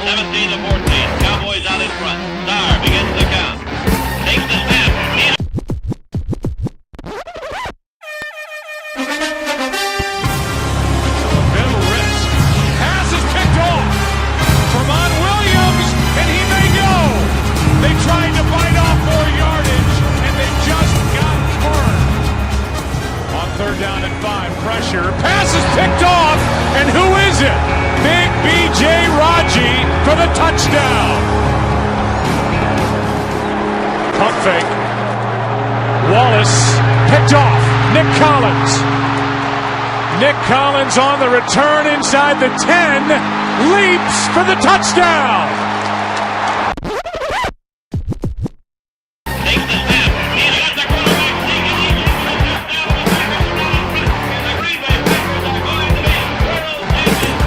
17-14. Cowboys out in front. Starr begins the count. Takes the snap. Middle risk. Pass is picked off. Vermont Williams, and he may go. They tried to bite off more yardage, and they just got burned. On 3rd down and 5, pressure. Pass is picked off, and who is it? Big B.J. Raji for the touchdown. Pump fake. Wallace picked off. Nick Collins. Nick Collins on the return inside the 10. Leaps for the touchdown. Takes the snap. He's got the quarterback. The Green Bay Packers are going to be world champions.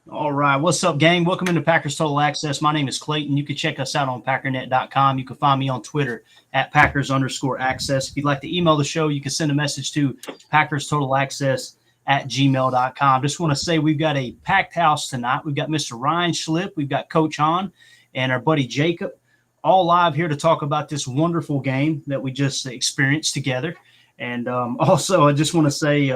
All right. What's up, gang? Welcome into Packers Total Access. My name is Clayton. You can check us out on packernet.com. You can find me on Twitter at Packers_access. If you'd like to email the show, you can send a message to PackersTotalAccess@gmail.com. Just want to say we've got a packed house tonight. We've got Mr. Ryan Schlipp. We've got Coach Hahn and our buddy Jacob, all live here to talk about this wonderful game that we just experienced together. And also, I just want to say,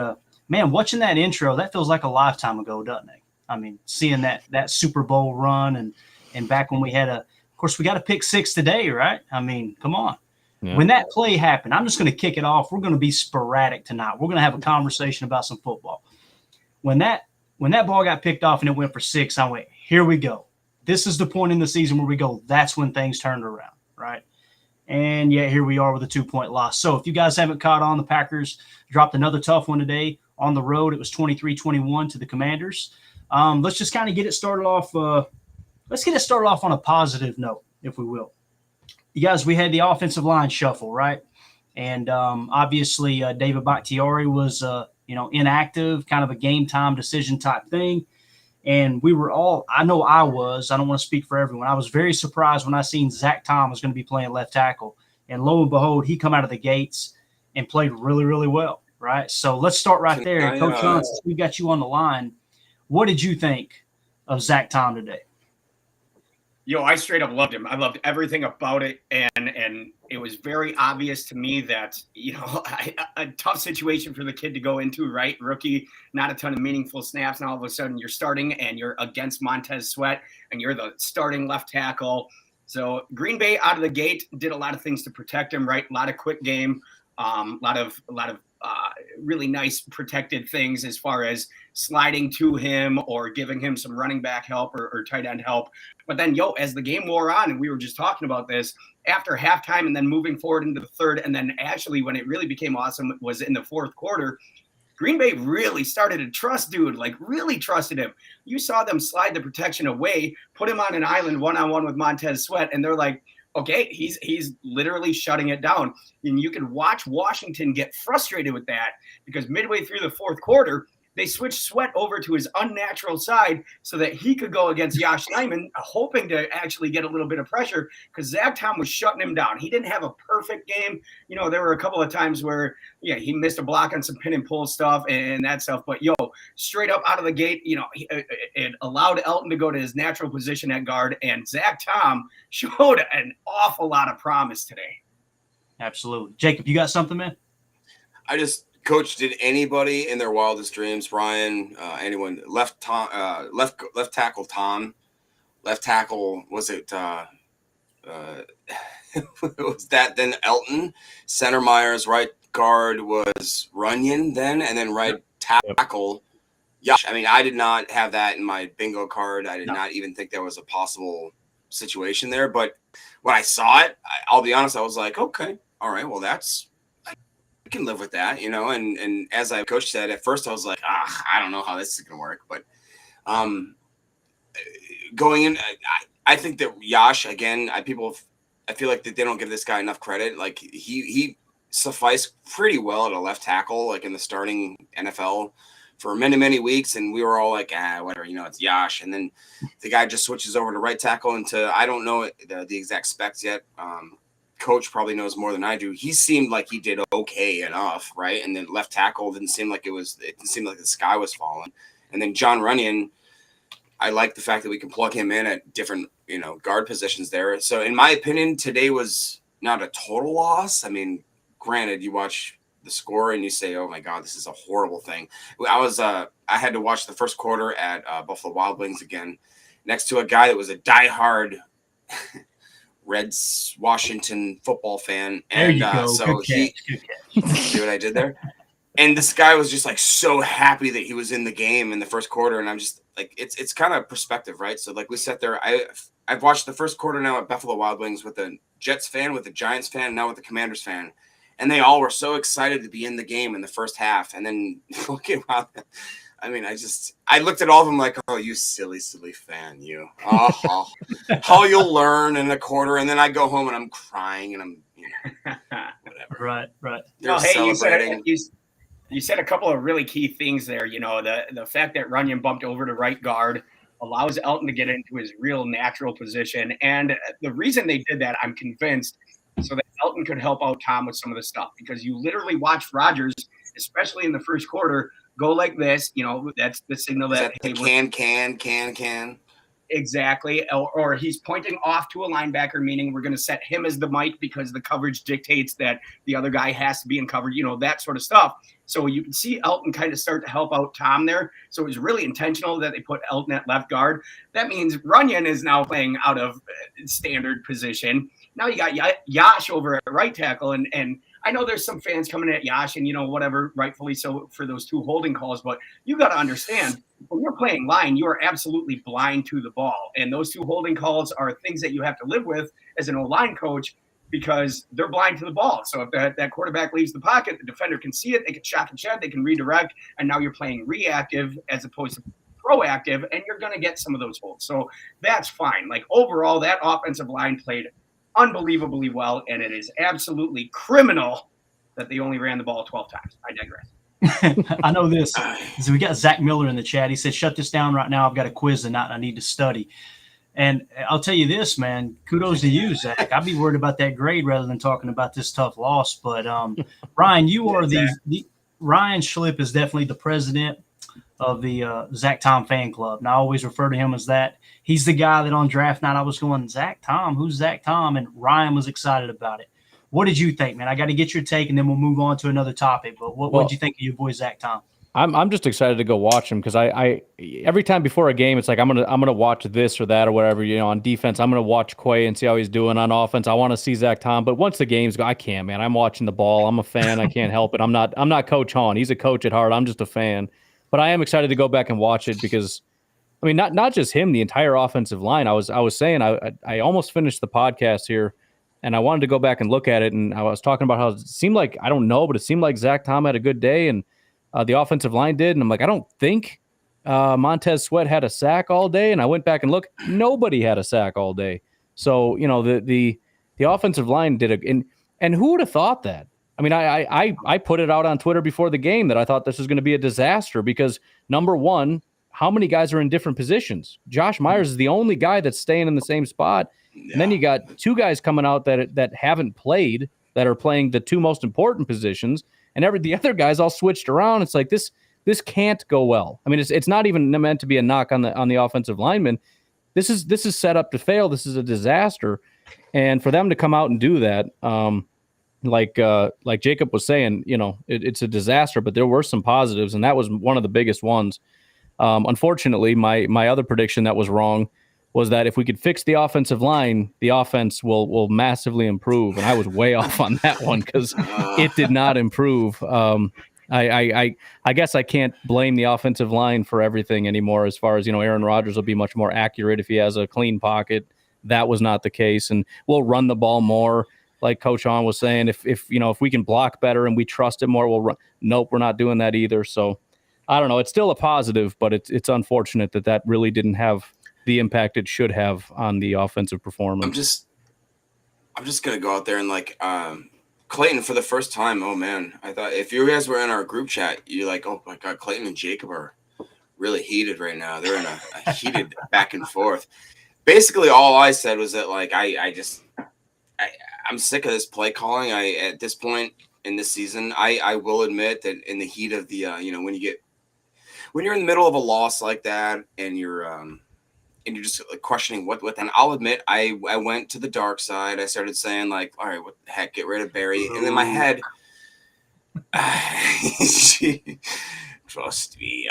man, watching that intro, that feels like a lifetime ago, doesn't it? I mean, seeing that Super Bowl run and back when we had of course, we got a pick six today, right? I mean, come on. Yeah. When that play happened, I'm just going to kick it off. We're going to be sporadic tonight. We're going to have a conversation about some football. When that ball got picked off and it went for 6, I went, here we go. This is the point in the season where we go, that's when things turned around, right? And yeah, here we are with a 2-point loss. So if you guys haven't caught on, the Packers dropped another tough one today on the road. It was 23-21 to the Commanders. Let's just kind of get it started off. Let's get it started off on a positive note, if we will. You guys, we had the offensive line shuffle, right? And obviously, David Bakhtiari was, inactive, kind of a game time decision type thing. And we were all, I know I was, I don't want to speak for everyone. I was very surprised when I seen Zach Tom was going to be playing left tackle. And lo and behold, he come out of the gates and played really, really well, right? So let's start right there. Coach Johnson, we got you on the line. What did you think of Zach Tom today? Yo, I straight up loved him. I loved everything about it, and it was very obvious to me that, a tough situation for the kid to go into, right? Rookie, not a ton of meaningful snaps, and all of a sudden you're starting and you're against Montez Sweat, and you're the starting left tackle. So Green Bay out of the gate did a lot of things to protect him, right? A lot of quick game, a lot of really nice protected things as far as sliding to him or giving him some running back help or tight end help. But then, as the game wore on, and we were just talking about this, after halftime and then moving forward into the third, and then actually when it really became awesome was in the fourth quarter, Green Bay really started to trust dude, like really trusted him. You saw them slide the protection away, put him on an island one-on-one with Montez Sweat, and they're like, okay, he's literally shutting it down. And you can watch Washington get frustrated with that because midway through the fourth quarter, they switched Sweat over to his unnatural side so that he could go against Josh Nyman, hoping to actually get a little bit of pressure because Zach Tom was shutting him down. He didn't have a perfect game. There were a couple of times where, he missed a block on some pin and pull stuff and that stuff. But, straight up out of the gate, it allowed Elton to go to his natural position at guard. And Zach Tom showed an awful lot of promise today. Absolutely. Jacob, you got something, man? Coach, did anybody in their wildest dreams, Ryan, anyone, left tackle Tom, left tackle, was it was that then Elton, center Myers, right guard was Runyon then, and then right tackle. Yeah, I mean, I did not have that in my bingo card. I did not even think there was a possible situation there. But when I saw it, I'll be honest, I was like, okay, all right, well, I can live with that, and as coach said, at first I was like, I don't know how this is going to work. But going in, I think that Yash, again, I feel like that they don't give this guy enough credit. Like he sufficed pretty well at a left tackle, like in the starting NFL for many, many weeks. And we were all like, whatever, it's Yash. And then the guy just switches over to right tackle I don't know the exact specs yet. Coach probably knows more than I do. He seemed like he did okay enough, right? And then left tackle didn't seem like it didn't seem like the sky was falling. And then John Runyon, I like the fact that we can plug him in at different, guard positions there. So in my opinion, today was not a total loss. I mean, granted, you watch the score and you say, oh my God, this is a horrible thing. I had to watch the first quarter at Buffalo Wild Wings again, next to a guy that was a diehard Reds Washington football fan. There And you go. so Good catch. see what I did there? And this guy was just like so happy that he was in the game in the first quarter. And I'm just like, it's kind of perspective, right? So like we sat there, I've watched the first quarter now at Buffalo Wild Wings with a Jets fan, with a Giants fan, now with the Commanders fan. And they all were so excited to be in the game in the first half. And then looking out, I mean, I looked at all of them like, oh, you silly, silly fan, you. Oh, how you'll learn in a quarter. And then I go home and I'm crying and I'm, whatever. Right. They're celebrating. You said a couple of really key things there. The fact that Runyon bumped over to right guard allows Elton to get into his real natural position. And the reason they did that, I'm convinced, so that Elton could help out Tom with some of the stuff, because you literally watched Rodgers, especially in the first quarter, go like this. That's the signal that hey, can. Exactly. Or he's pointing off to a linebacker, meaning we're going to set him as the Mike because the coverage dictates that the other guy has to be in coverage, that sort of stuff. So you can see Elton kind of start to help out Tom there. So it was really intentional that they put Elton at left guard. That means Runyon is now playing out of standard position. Now you got Yash over at right tackle. And I know there's some fans coming at Yash and, whatever, rightfully so, for those two holding calls. But you got to understand, when you're playing line, you are absolutely blind to the ball. And those two holding calls are things that you have to live with as an O-line coach, because they're blind to the ball. So if that quarterback leaves the pocket, the defender can see it, they can shock and shed, they can redirect, and now you're playing reactive as opposed to proactive, and you're going to get some of those holds. So that's fine. Like, overall, that offensive line played unbelievably well, and it is absolutely criminal that they only ran the ball 12 times. I digress. I know this. So we got Zach Miller in the chat. He said, shut this down right now. I've got a quiz tonight and I need to study. And I'll tell you this, man, kudos to you, Zach. I'd be worried about that grade rather than talking about this tough loss. But Ryan, you are Ryan Schlip is definitely the president of the Zach Tom fan club. And I always refer to him as that. He's the guy that on draft night I was going, Zach Tom, who's Zach Tom? And Ryan was excited about it. What did you think, man? I got to get your take, and then we'll move on to another topic. But what did you think of your boy Zach Tom? I'm just excited to go watch him, because I every time before a game, it's like I'm gonna watch this or that or whatever. On defense, I'm gonna watch Quay and see how he's doing. On offense, I want to see Zach Tom. But once the games go, I can't, man. I'm watching the ball. I'm a fan. I can't help it. I'm not Coach Hahn. He's a coach at heart. I'm just a fan. But I am excited to go back and watch it, because I mean, not just him, the entire offensive line. I was saying I almost finished the podcast here, and I wanted to go back and look at it, and I was talking about how it seemed like, I don't know, but it seemed like Zach Tom had a good day, and the offensive line did. And I'm like, I don't think Montez Sweat had a sack all day. And I went back and looked. Nobody had a sack all day. So, the offensive line did and who would have thought that? I mean, I put it out on Twitter before the game that I thought this was going to be a disaster, because, number one, how many guys are in different positions? Josh Myers is the only guy that's staying in the same spot. Yeah. And then you got two guys coming out that haven't played, that are playing the two most important positions. And the other guys all switched around. It's like this can't go well. I mean, it's not even meant to be a knock on the offensive linemen. This is set up to fail. This is a disaster. And for them to come out and do that, like Jacob was saying, it's a disaster. But there were some positives, and that was one of the biggest ones. Unfortunately, my other prediction that was wrong was that if we could fix the offensive line, the offense will massively improve. And I was way off on that one, because it did not improve. I guess I can't blame the offensive line for everything anymore, as far as, Aaron Rodgers will be much more accurate if he has a clean pocket. That was not the case. And we'll run the ball more, like Coach Hahn was saying. If we can block better and we trust it more, we'll run. Nope, we're not doing that either. So I don't know. It's still a positive, but it's unfortunate that really didn't have the impact it should have on the offensive performance. I'm just gonna go out there and Clayton for the first time. Oh man, I thought if you guys were in our group chat, you're like, oh my God, Clayton and Jacob are really heated right now. They're in a heated back and forth. Basically, all I said was that I'm sick of this play calling. At this point in this season, I will admit that in the heat of the when you're in the middle of a loss like that, and you're just like questioning what, then I'll admit I went to the dark side. I started saying like, all right, what the heck, get rid of Barry. And in my head, trust me,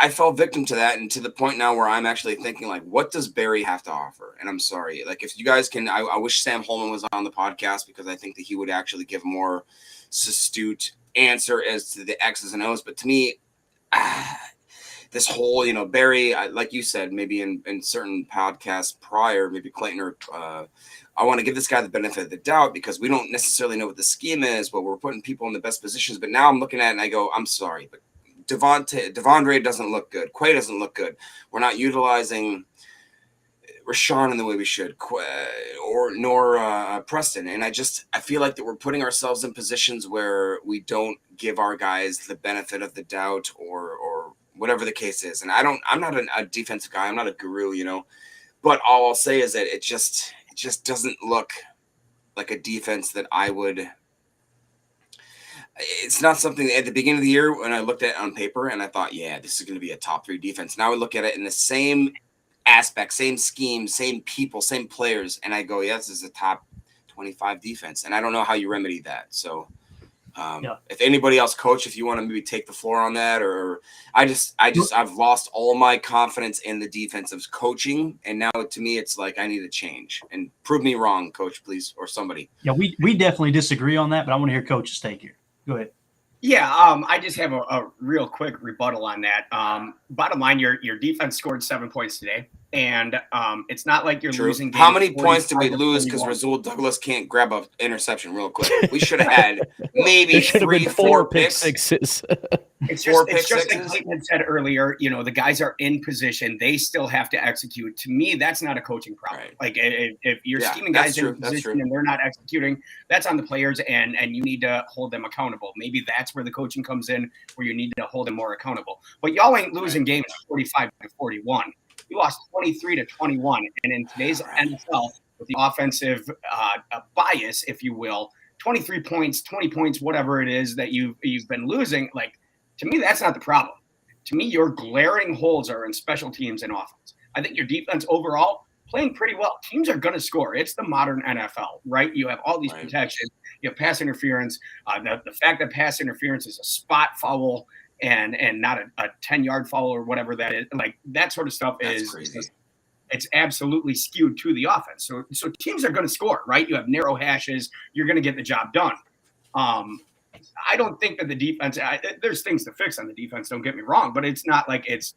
I fell victim to that, and to the point now where I'm actually thinking like, what does Barry have to offer? And I'm sorry, like if you guys can, I wish Sam Holman was on the podcast, because I think that he would actually give a more astute answer as to the X's and O's. But to me, this whole, Barry, like you said, maybe in certain podcasts prior, maybe Clayton or I want to give this guy the benefit of the doubt because we don't necessarily know what the scheme is, but we're putting people in the best positions. But now I'm looking at it and I go, I'm sorry, but Devondre doesn't look good. Quay doesn't look good. We're not utilizing Rashawn in the way we should, nor Preston. And I feel like that we're putting ourselves in positions where we don't give our guys the benefit of the doubt or whatever the case is. And I'm not a defensive guy. I'm not a guru, but all I'll say is that it just doesn't look like a defense that I would. It's not something at the beginning of the year when I looked at it on paper and I thought, yeah, this is going to be a top 3 defense. Now I look at it in the same aspect, same scheme, same people, same players. And I go, yeah, this is a top 25 defense. And I don't know how you remedy that. So if anybody else, coach, if you want to maybe take the floor on that, or I've lost all my confidence in the defensive coaching. And now to me, it's like, I need to change and prove me wrong, coach, please, or somebody. Yeah, we definitely disagree on that, but I want to hear coach's take here. Go ahead. Yeah, I just have a real quick rebuttal on that. Bottom line, your defense scored 7 points today, and it's not like you're losing games. How many points did we lose because Rasul Douglas can't grab an interception real quick? We should have had maybe 3-4 pick sixes. It's just like Clayton had said earlier, the guys are in position. They still have to execute. To me, that's not a coaching problem. Right. Like if you're scheming guys in position and they're not executing, that's on the players, and you need to hold them accountable. Maybe that's where the coaching comes in, where you need to hold them more accountable. But y'all ain't losing games 45-41. You lost 23-21. And in today's NFL, with the offensive bias, if you will, 23 points, 20 points, whatever it is that you've been losing, like, to me, that's not the problem. To me, your glaring holes are in special teams and offense. I think your defense overall playing pretty well. Teams are going to score. It's the modern NFL, right? You have all these protections. You have pass interference. The fact that pass interference is a spot foul and not a 10-yard foul or whatever that is, like that sort of stuff is crazy. It's absolutely skewed to the offense. So teams are going to score, right? You have narrow hashes. You're going to get the job done. I don't think that the defense there's things to fix on the defense. Don't get me wrong, but it's not like it's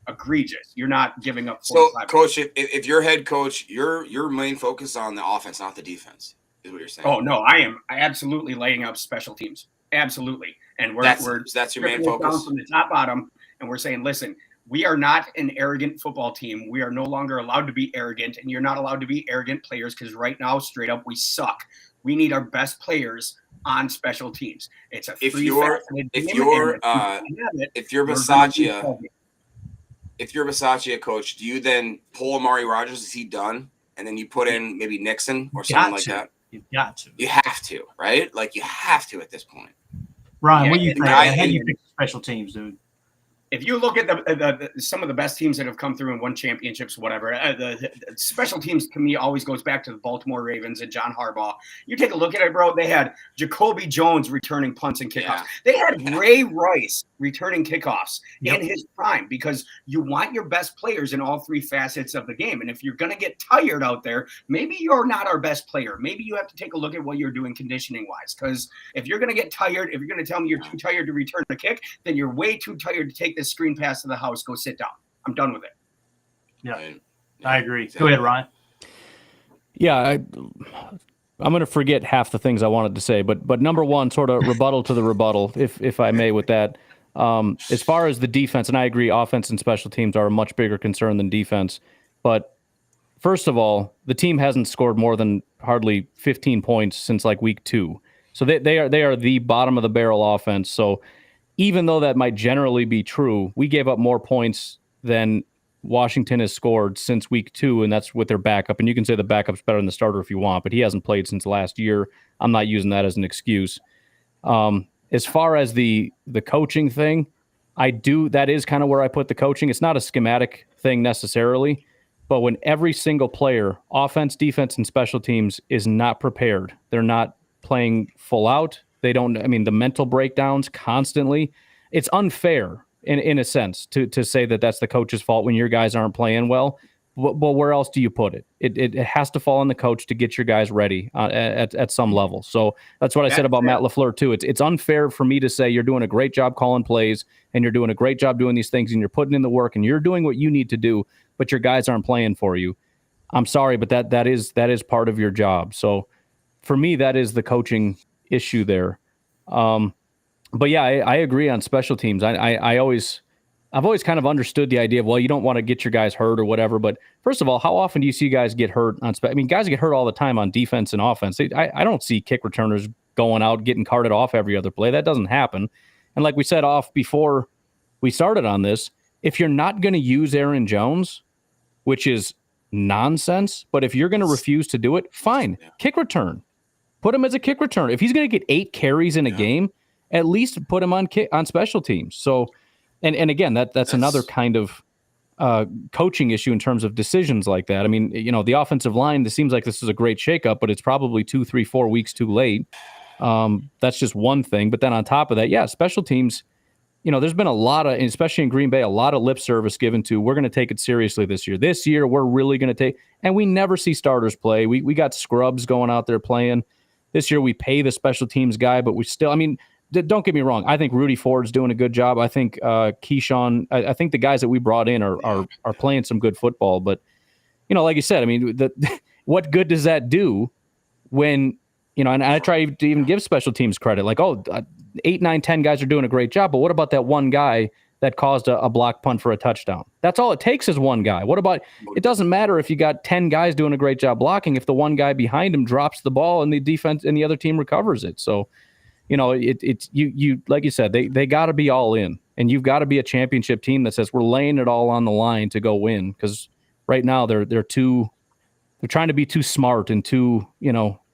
egregious. You're not giving up. So, coach, if you're head coach, your main focus on the offense, not the defense, is what you're saying. Oh no, I absolutely laying up special teams. Absolutely, and that's your main focus down from the top bottom, and we're saying, listen, we are not an arrogant football team. We are no longer allowed to be arrogant, and you're not allowed to be arrogant players because right now, straight up, we suck. We need our best players on special teams. It's a if you're Bisaccia coach, do you then pull Amari Rogers? Is he done? And then you put in maybe Nixon or something like that. You've got to. You have to, right? Like you have to at this point. Ryan, what do you think? How do you pick special teams, dude? If you look at the some of the best teams that have come through and won championships, whatever, the special teams to me always goes back to the Baltimore Ravens and John Harbaugh. You take a look at it, bro. They had Jacoby Jones returning punts and kickoffs. Yeah. They had Ray Rice returning kickoffs in his prime because you want your best players in all 3 facets of the game. And if you're going to get tired out there, maybe you're not our best player. Maybe you have to take a look at what you're doing conditioning-wise. Because if you're going to get tired, if you're going to tell me you're too tired to return a kick, then you're way too tired to take this screen pass to the house. Go sit down. I'm done with it. Yeah, I agree. Go ahead, Ryan. Yeah, I'm going to forget half the things I wanted to say, but number one, sort of rebuttal to the rebuttal, if I may, with that. As far as the defense, and I agree, offense and special teams are a much bigger concern than defense. But first of all, the team hasn't scored more than hardly 15 points since like week 2. So they are the bottom of the barrel offense. So even though that might generally be true, we gave up more points than Washington has scored since week 2, and that's with their backup. And you can say the backup's better than the starter if you want, but he hasn't played since last year. I'm not using that as an excuse. As far as the coaching thing, that is kind of where I put the coaching. It's not a schematic thing necessarily, but when every single player, offense, defense, and special teams, is not prepared, they're not playing full out. They don't, I mean, the mental breakdowns constantly, it's unfair in a sense to say that that's the coach's fault when your guys aren't playing well. But where else do you put it? It has to fall on the coach to get your guys ready at some level. So that's what I said about Matt LaFleur too. It's unfair for me to say you're doing a great job calling plays and you're doing a great job doing these things and you're putting in the work and you're doing what you need to do, but your guys aren't playing for you. I'm sorry, but that is part of your job. So for me, that is the coaching issue there. But yeah, I agree on special teams. I've always kind of understood the idea of, well, you don't want to get your guys hurt or whatever. But first of all, how often do you see guys get hurt on I mean, guys get hurt all the time on defense and offense. I don't see kick returners going out, getting carted off every other play. That doesn't happen. And like we said off before we started on this, if you're not going to use Aaron Jones, which is nonsense, but if you're going to refuse to do it, fine. Kick return. Put him as a kick return. If he's going to get 8 carries in a game, at least put him on special teams. So, and again, that's another kind of coaching issue in terms of decisions like that. I mean, the offensive line, this seems like this is a great shakeup, but it's probably 2, 3, 4 weeks too late. That's just one thing. But then on top of that, special teams, there's been a lot of, especially in Green Bay, a lot of lip service given to, we're going to take it seriously this year. This year, we're really going to take, and we never see starters play. We got scrubs going out there playing. This year, we pay the special teams guy, but we still, I mean, don't get me wrong. I think Rudy Ford's doing a good job. I think Keyshawn, I think the guys that we brought in are playing some good football. But, like you said, I mean, what good does that do when, and I try to even give special teams credit. Like, 8, 9, 10 guys are doing a great job. But what about that one guy that caused a block punt for a touchdown? That's all it takes is one guy. What about, it doesn't matter if you got 10 guys doing a great job blocking if the one guy behind him drops the ball and the defense and the other team recovers it. So, it's you like you said, they got to be all in, and you've got to be a championship team that says we're laying it all on the line to go win. Because right now they're trying to be too smart and too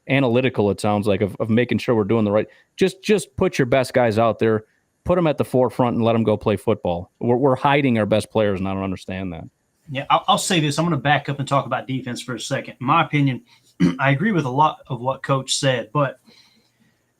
analytical. It sounds like of making sure we're doing the right. Just put your best guys out there, put them at the forefront, and let them go play football. We're hiding our best players, and I don't understand that. Yeah, I'll say this. I'm going to back up and talk about defense for a second. In my opinion, I agree with a lot of what Coach said, but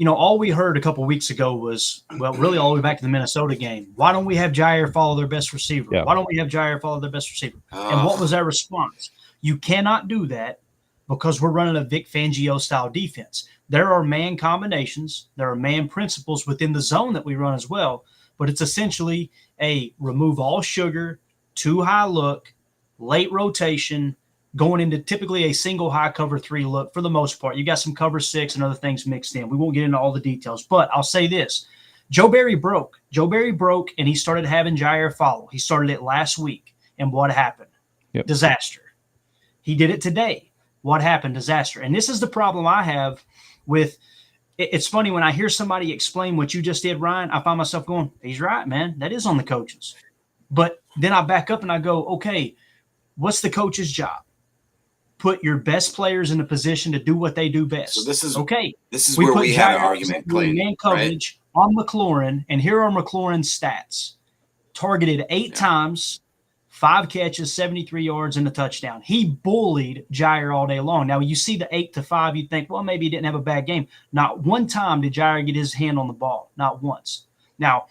all we heard a couple weeks ago was, well, really all the way back to the Minnesota game. Why don't we have Jair follow their best receiver? Yeah. Why don't we have Jair follow their best receiver? And what was their response? You cannot do that because we're running a Vic Fangio-style defense. There are man combinations. There are man principles within the zone that we run as well, but it's essentially a remove all sugar, too high look, late rotation, going into typically a single high cover 3 look for the most part. You got some cover 6 and other things mixed in. We won't get into all the details, but I'll say this. Joe Barry broke, and he started having Jair follow. He started it last week, and what happened? Yep. Disaster. He did it today. What happened? Disaster. And this is the problem I have with it's funny when I hear somebody explain what you just did, Ryan, I find myself going, he's right, man. That is on the coaches. But then I back up and I go, okay, what's the coach's job? Put your best players in a position to do what they do best. So this is okay. This is where we had an argument playing man coverage on McLaurin, and here are McLaurin's stats: targeted 8 times, 5 catches, 73 yards, and a touchdown. He bullied Jair all day long. Now you see the 8-5, you think, well, maybe he didn't have a bad game. Not one time did Jair get his hand on the ball. Not once. Now,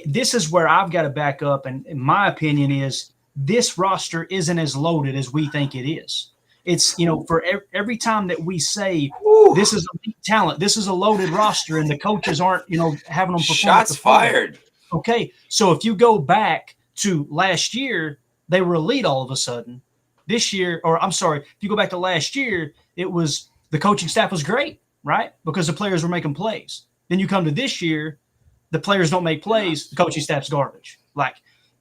this is where I've got to back up, and in my opinion is this roster isn't as loaded as we think it is. It's, for every time that we say this is elite talent, this is a loaded roster, and the coaches aren't, having them perform. Shots fired. Okay, so if you go back to last year, they were elite all of a sudden. This year, or I'm sorry, if you go back to last year, it was the coaching staff was great, right? Because the players were making plays. Then you come to this year, the players don't make plays, the coaching staff's garbage.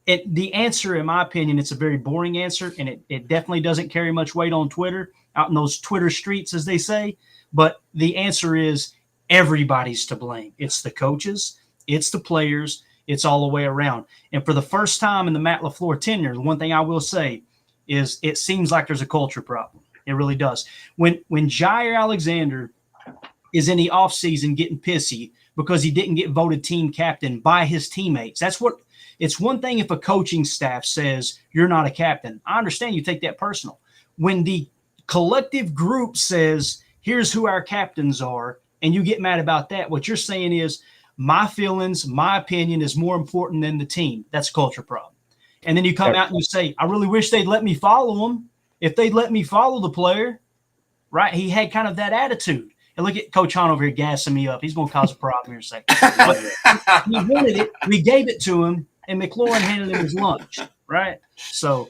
The answer, in my opinion, it's a very boring answer, and it definitely doesn't carry much weight on Twitter, out in those Twitter streets, as they say. But the answer is everybody's to blame. It's the coaches, it's the players, It's all the way around. And for the first time in the Matt LaFleur tenure, the one thing I will say is it seems like there's a culture problem. It really does. When Jair Alexander is in the offseason getting pissy because he didn't get voted team captain by his teammates, it's one thing if a coaching staff says you're not a captain. I understand you take that personal. When the collective group says, here's who our captains are, and you get mad about that, what you're saying is my feelings, my opinion is more important than the team. That's a culture problem. And then you come out and you say, I really wish they'd let me follow him. If they'd let me follow the player, right? He had kind of that attitude. And look at Coach Hahn over here gassing me up. He's going to cause a problem here in a second. He wanted it. We gave it to him, and McLaurin handed him his lunch, right? So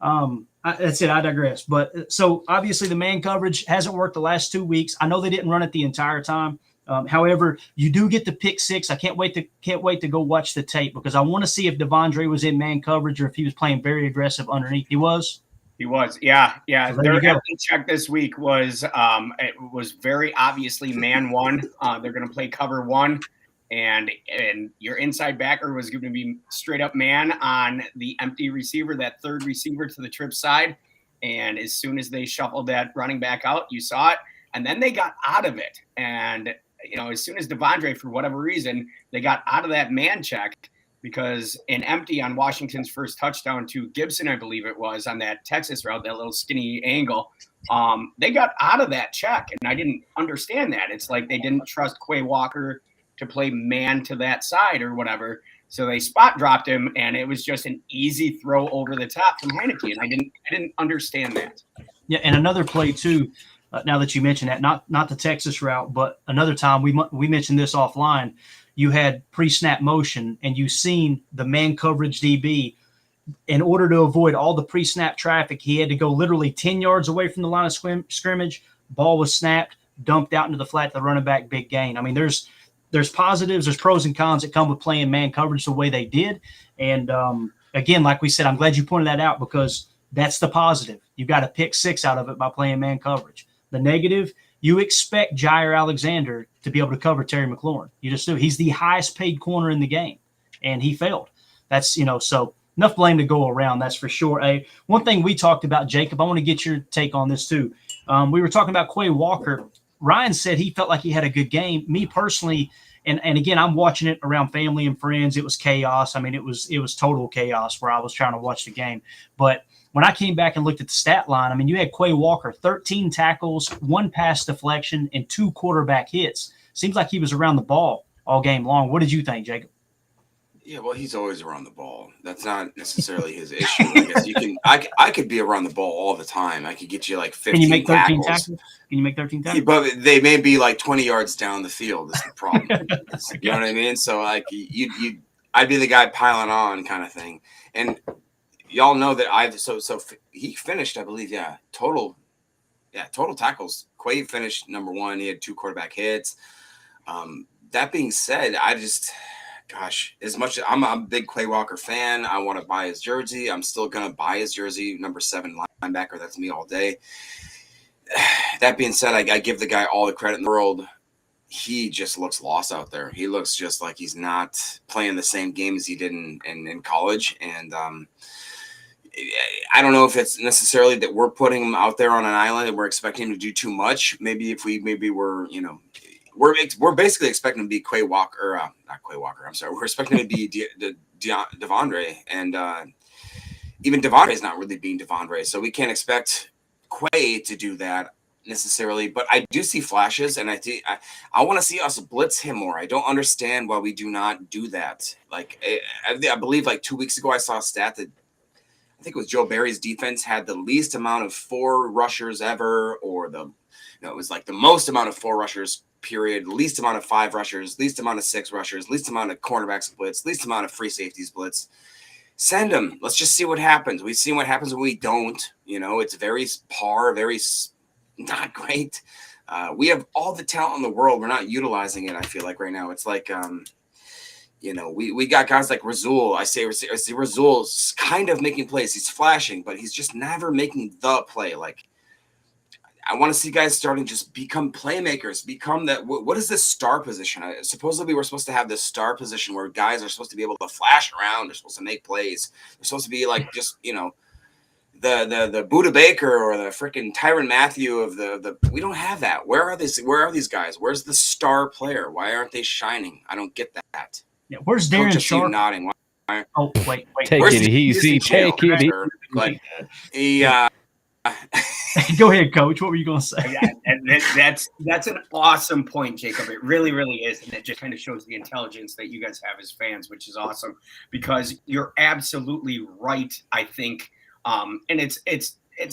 that's it. I digress. But so obviously the man coverage hasn't worked the last 2 weeks. I know they didn't run it the entire time. However, you do get the pick six. I can't wait to go watch the tape because I want to see if Devondre was in man coverage or if he was playing very aggressive underneath. He was. He was, yeah. So Their empty check this week was it was very obviously man one. They're going to play cover one, and your inside backer was going to be straight up man on the empty receiver, that third receiver to the trip side. And as soon as they shuffled that running back out, you saw it, and then they got out of it. And as soon as Devondre, for whatever reason, they got out of that man check. Because in empty on Washington's first touchdown to Gibson, I believe it was, on that Texas route, that little skinny angle, they got out of that check, and I didn't understand that. It's like they didn't trust Quay Walker to play man to that side or whatever, so they spot dropped him, and it was just an easy throw over the top from Heineke, and I didn't understand that. Yeah, and another play too. Now that you mentioned that, not the Texas route, but another time we mentioned this offline. You had pre-snap motion, and you seen the man coverage DB. In order to avoid all the pre-snap traffic, he had to go literally 10 yards away from the line of scrimmage. Ball was snapped, dumped out into the flat, the running back, big gain. I mean, there's positives, there's pros and cons that come with playing man coverage the way they did. And again, like we said, I'm glad you pointed that out because that's the positive. You got to pick six out of it by playing man coverage. The negative, you expect Jair Alexander to be able to cover Terry McLaurin. You just do. He's the highest paid corner in the game, and he failed. That's, so enough blame to go around, that's for sure. One thing we talked about, Jacob, I want to get your take on this too. We were talking about Quay Walker. Ryan said he felt like he had a good game. Me personally, and again, I'm watching it around family and friends. It was chaos. I mean, it was total chaos where I was trying to watch the game. But when I came back and looked at the stat line, I mean, you had Quay Walker, 13 tackles, 1 pass deflection, and 2 quarterback hits. Seems like he was around the ball all game long. What did you think, Jacob? Yeah, well, he's always around the ball. That's not necessarily his issue. I guess you can. I could be around the ball all the time. I could get you like 15 Can you make 13 tackles. Can you make 13 tackles? But they may be like 20 yards down the field. Is the problem. You know what I mean? So like I'd be the guy piling on kind of thing. And y'all know that he finished, I believe, total tackles. Quay finished number 1. He had 2 quarterback hits. That being said, as much as I'm a big Quay Walker fan, I want to buy his jersey. I'm still going to buy his jersey, number 7 linebacker. That's me all day. That being said, I give the guy all the credit in the world. He just looks lost out there. He looks just like he's not playing the same game as he did in college. And I don't know if it's necessarily that we're putting him out there on an island and we're expecting him to do too much. Maybe if we're basically expecting him to be Quay Walker, not Quay Walker. I'm sorry. We're expecting him to be Devondre, and even Devondre is not really being Devondre, so we can't expect Quay to do that necessarily. But I do see flashes, and I want to see us blitz him more. I don't understand why we do not do that. Like I believe like 2 weeks ago, I saw a stat that I think it was Joe Barry's defense had the least amount of 4 rushers ever, or it was like the most amount of 4 rushers. Period. Least amount of 5 rushers, least amount of 6 rushers, least amount of cornerbacks blitz, least amount of free safeties blitz. Send them. Let's just see what happens. We've seen what happens when we don't. It's very very not great. We have all the talent in the world. We're not utilizing it, I feel like, right now. It's like, we got guys like Rasul. I see Rasul's kind of making plays. He's flashing, but he's just never making the play. Like, I want to see guys starting just become playmakers, become that. What is this star position? Supposedly we're supposed to have this star position where guys are supposed to be able to flash around. They're supposed to make plays. They're supposed to be like just, the Buda Baker or the freaking Tyrann Mathieu of the. We don't have that. Where are these guys? Where's the star player? Why aren't they shining? I don't get that. Yeah, where's Coach, Darren I see you Sharp? nodding. Oh, wait. Take Where's it the easy. channel, Take it easy. sir? But he. Go ahead, Coach. What were you going to say? Yeah, and that's an awesome point, Jacob. It really, really is, and it just kind of shows the intelligence that you guys have as fans, which is awesome. Because you're absolutely right, I think, and it's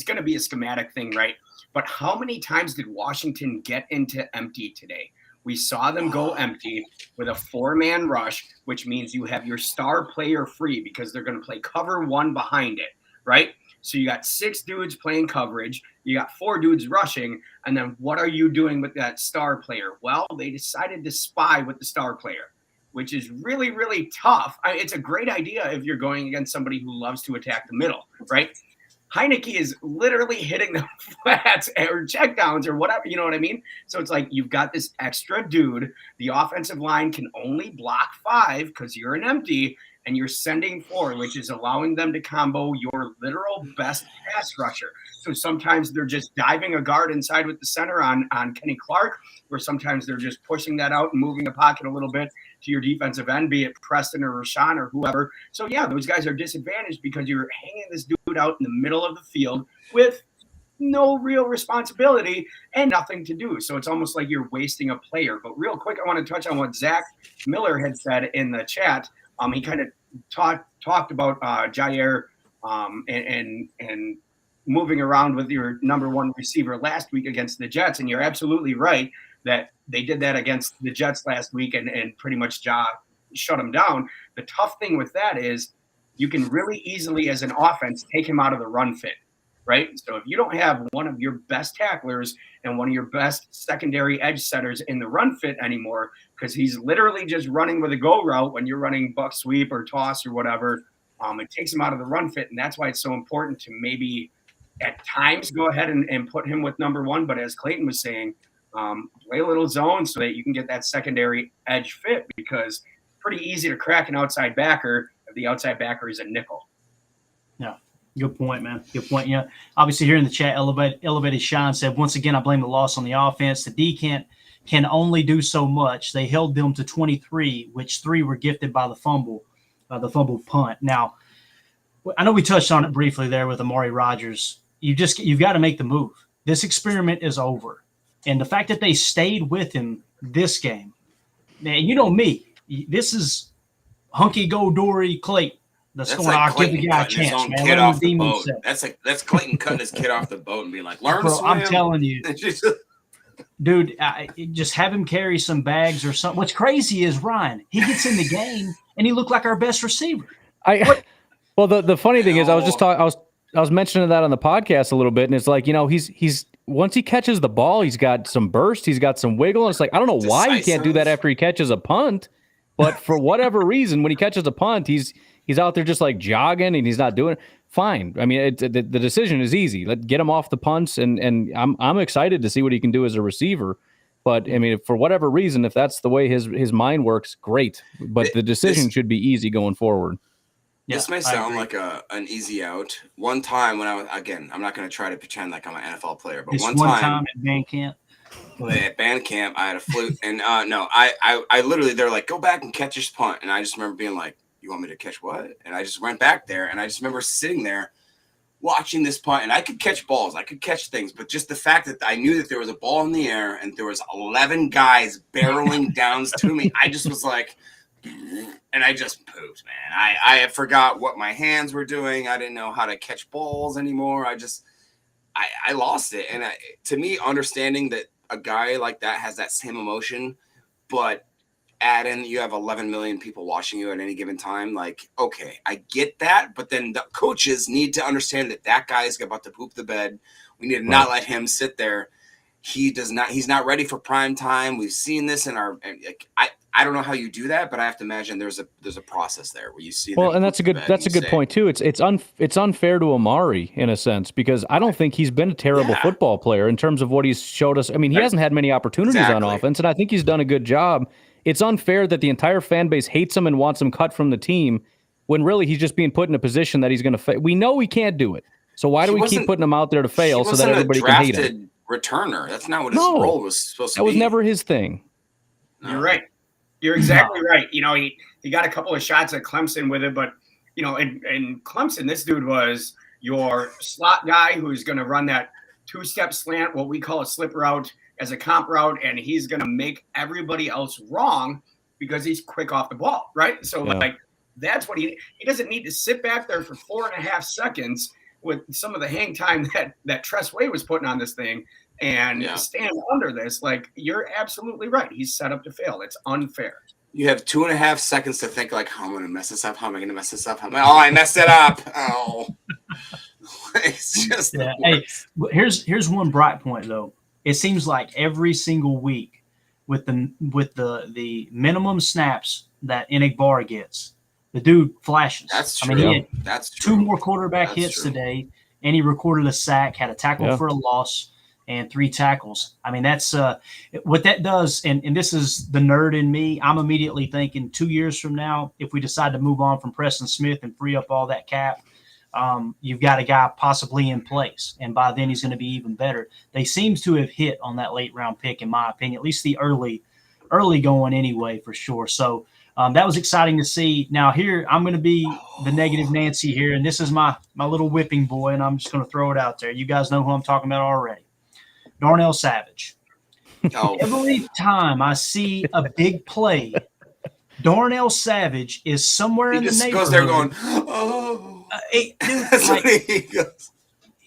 going to be a schematic thing, right? But how many times did Washington get into empty today? We saw them go empty with a 4-man rush, which means you have your star player free because they're going to play cover 1 behind it, right? So you got 6 dudes playing coverage, you got 4 dudes rushing, and then what are you doing with that star player? Well, they decided to spy with the star player, which is really, really tough. It's a great idea if you're going against somebody who loves to attack the middle, right? Heineke is literally hitting the flats or checkdowns or whatever, you know what I mean? So it's like you've got this extra dude. The offensive line can only block 5 because you're an empty, and you're sending 4, which is allowing them to combo your literal best pass rusher. So sometimes they're just diving a guard inside with the center on Kenny Clark, or sometimes they're just pushing that out and moving the pocket a little bit to your defensive end, be it Preston or Rashawn or whoever. So, yeah, those guys are disadvantaged because you're hanging this dude out in the middle of the field with no real responsibility and nothing to do. So it's almost like you're wasting a player. But real quick, I want to touch on what Zach Miller had said in the chat. He kind of talked about Jair and moving around with your number 1 receiver last week against the Jets. And you're absolutely right that they did that against the Jets last week and pretty much shut him down. The tough thing with that is you can really easily, as an offense, take him out of the run fit, right? So if you don't have one of your best tacklers and one of your best secondary edge setters in the run fit anymore, because he's literally just running with a go route when you're running buck sweep or toss or whatever, it takes him out of the run fit. And that's why it's so important to maybe at times go ahead and put him with number 1. But as Clayton was saying, play a little zone so that you can get that secondary edge fit, because it's pretty easy to crack an outside backer if the outside backer is a nickel. Yeah. Good point, man. Good point. Yeah. Obviously, here in the chat, Elevated Sean said, once again, I blame the loss on the offense. The D can only do so much. They held them to 23, which 3 were gifted by the fumble punt. Now, I know we touched on it briefly there with Amari Rodgers. You've got to make the move. This experiment is over. And the fact that they stayed with him this game, man, you know me, this is hunky go Dory Clayton. That's going like to give the guy a cutting his chance, own man. kid Let him off the redeem boat. himself. That's Clayton cutting his kid off the boat and being like, learn to Bro, swim. I'm telling you, Just- dude, just have him carry some bags or something. What's crazy is Ryan, he gets in the game and he looked like our best receiver. Well, the funny thing is, I was mentioning that on the podcast a little bit, and it's like, he's once he catches the ball, he's got some burst, he's got some wiggle, and it's like, I don't know why he can't do that after he catches a punt, but for whatever reason, when he catches a punt, he's out there just like jogging and he's not doing it. Fine. I mean, the decision is easy. Let's get him off the punts, and I'm excited to see what he can do as a receiver. But I mean, for whatever reason, if that's the way his mind works, great. But the decision should be easy going forward. This may sound like an easy out. One time when I'm not going to try to pretend like I'm an NFL player, but one time at band camp. At band camp, I had a flute, and I literally, they're like, go back and catch your punt, and I just remember being like, you want me to catch what? And I just went back there, and I just remember sitting there watching this punt, and I could catch balls, I could catch things, but just the fact that I knew that there was a ball in the air and there was 11 guys barreling down to me, I just was like, and I just pooped, man. I forgot what my hands were doing. I didn't know how to catch balls anymore. I lost it. And to me, understanding that a guy like that has that same emotion, but add in you have 11 million people watching you at any given time, like, okay, I get that, but then the coaches need to understand that guy is about to poop the bed. We need to not let him sit there. He's not ready for prime time. We've seen this in our I don't know how you do that, but I have to imagine there's a process there where you see. Well, and that's a good point too. It's unfair to Amari in a sense because I don't think he's been a terrible football player in terms of what he's showed us. I mean, he hasn't had many opportunities on offense, and I think he's done a good job. It's unfair that the entire fan base hates him and wants him cut from the team when really he's just being put in a position that he's going to fail. We know he can't do it. So why do we keep putting him out there to fail so that everybody can hate him? Returner. That's not what his role was supposed to be. That was never his thing. No. You're right. You're exactly right. You know, he got a couple of shots at Clemson with it, but, you know, in Clemson, this dude was your slot guy who's going to run that two-step slant, what we call a slip route, as a comp route, and he's going to make everybody else wrong because he's quick off the ball, right? So, like, that's what he doesn't need to sit back there for 4.5 seconds with some of the hang time that Tress Way was putting on this thing and stand under this. Like, you're absolutely right. He's set up to fail. It's unfair. You have 2.5 seconds to think, like, how am I going to mess this up? How am I going to mess this up? I messed it up. Oh. It's just Hey, here's one bright point, though. It seems like every single week with the minimum snaps that Enigbar gets, the dude flashes. That's true. I mean, he had true. 2 more quarterback hits today, and he recorded a sack, had a tackle for a loss, and 3 tackles. I mean, that's what that does. And this is the nerd in me. I'm immediately thinking 2 years from now, if we decide to move on from Preston Smith and free up all that cap, you've got a guy possibly in place. And by then he's going to be even better. They seem to have hit on that late round pick, in my opinion, at least the early going anyway, for sure. So that was exciting to see. Now here, I'm going to be the negative Nancy here. And this is my little whipping boy. And I'm just going to throw it out there. You guys know who I'm talking about already. Darnell Savage. Every time I see a big play, Darnell Savage is somewhere in the neighborhood. He just goes there going, oh. Dude,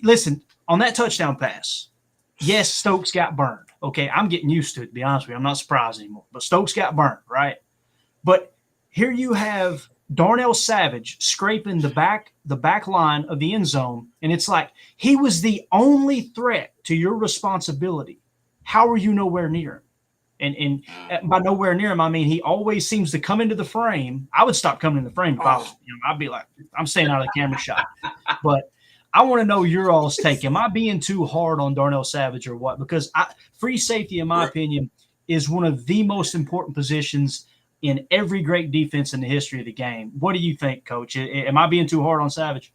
listen, on that touchdown pass, yes, Stokes got burned. Okay, I'm getting used to it, to be honest with you. I'm not surprised anymore. But Stokes got burned, right? But here you have Darnell Savage scraping the back line of the end zone, and it's like he was the only threat to your responsibility. How are you nowhere near him? And by nowhere near him, I mean he always seems to come into the frame. I would stop coming in the frame if I was him. I'd be like, I'm staying out of the camera shot. But I want to know your all's take. Am I being too hard on Darnell Savage or what? Because free safety, in my opinion, is one of the most important positions in every great defense in the history of the game. What do you think, Coach? Am I being too hard on Savage?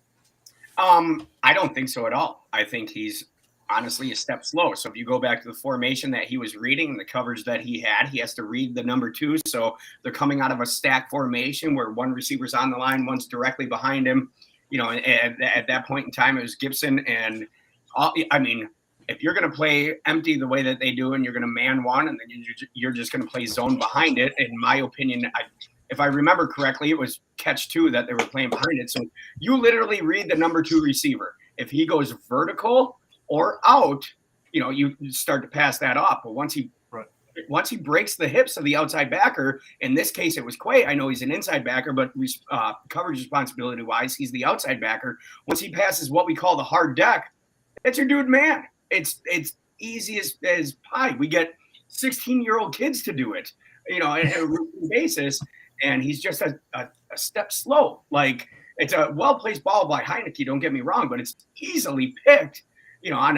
I don't think so at all. I think he's honestly a step slow. So if you go back to the formation that he was reading and the coverage that he has to read the number 2. So they're coming out of a stack formation where one receiver's on the line, one's directly behind him. You know, and at that point in time, it was Gibson. And I mean, if you're going to play empty the way that they do, and you're going to man one, and then you're just going to play zone behind it, in my opinion, if I remember correctly, it was catch 2 that they were playing behind it. So you literally read the number 2 receiver. If he goes vertical or out, you know, you start to pass that off. But once he breaks the hips of the outside backer, in this case it was Quay. I know he's an inside backer, but coverage responsibility wise, he's the outside backer. Once he passes what we call the hard deck, that's your dude, man. It's easy as pie. We get 16-year-old kids to do it, you know, on a routine basis, and he's just a step slow. Like, it's a well-placed ball by Heineke, don't get me wrong, but it's easily picked, you know, on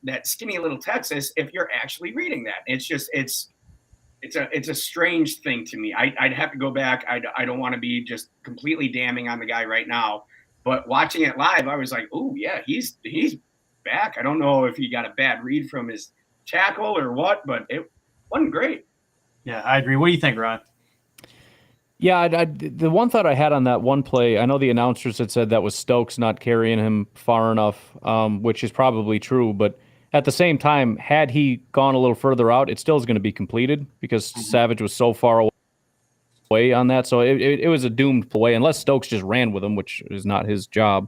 that skinny little Texas, if you're actually reading that. It's just it's a strange thing to me. I'd have to go back. I don't want to be just completely damning on the guy right now, but watching it live, I was like, oh yeah, he's back. I don't know if he got a bad read from his tackle or what, but it wasn't great. Yeah, I agree. What do you think, Ryan? Yeah, the one thought I had on that one play, I know the announcers had said that was Stokes not carrying him far enough, which is probably true. But at the same time, had he gone a little further out, it still is going to be completed because Savage was so far away on that. So it was a doomed play unless Stokes just ran with him, which is not his job.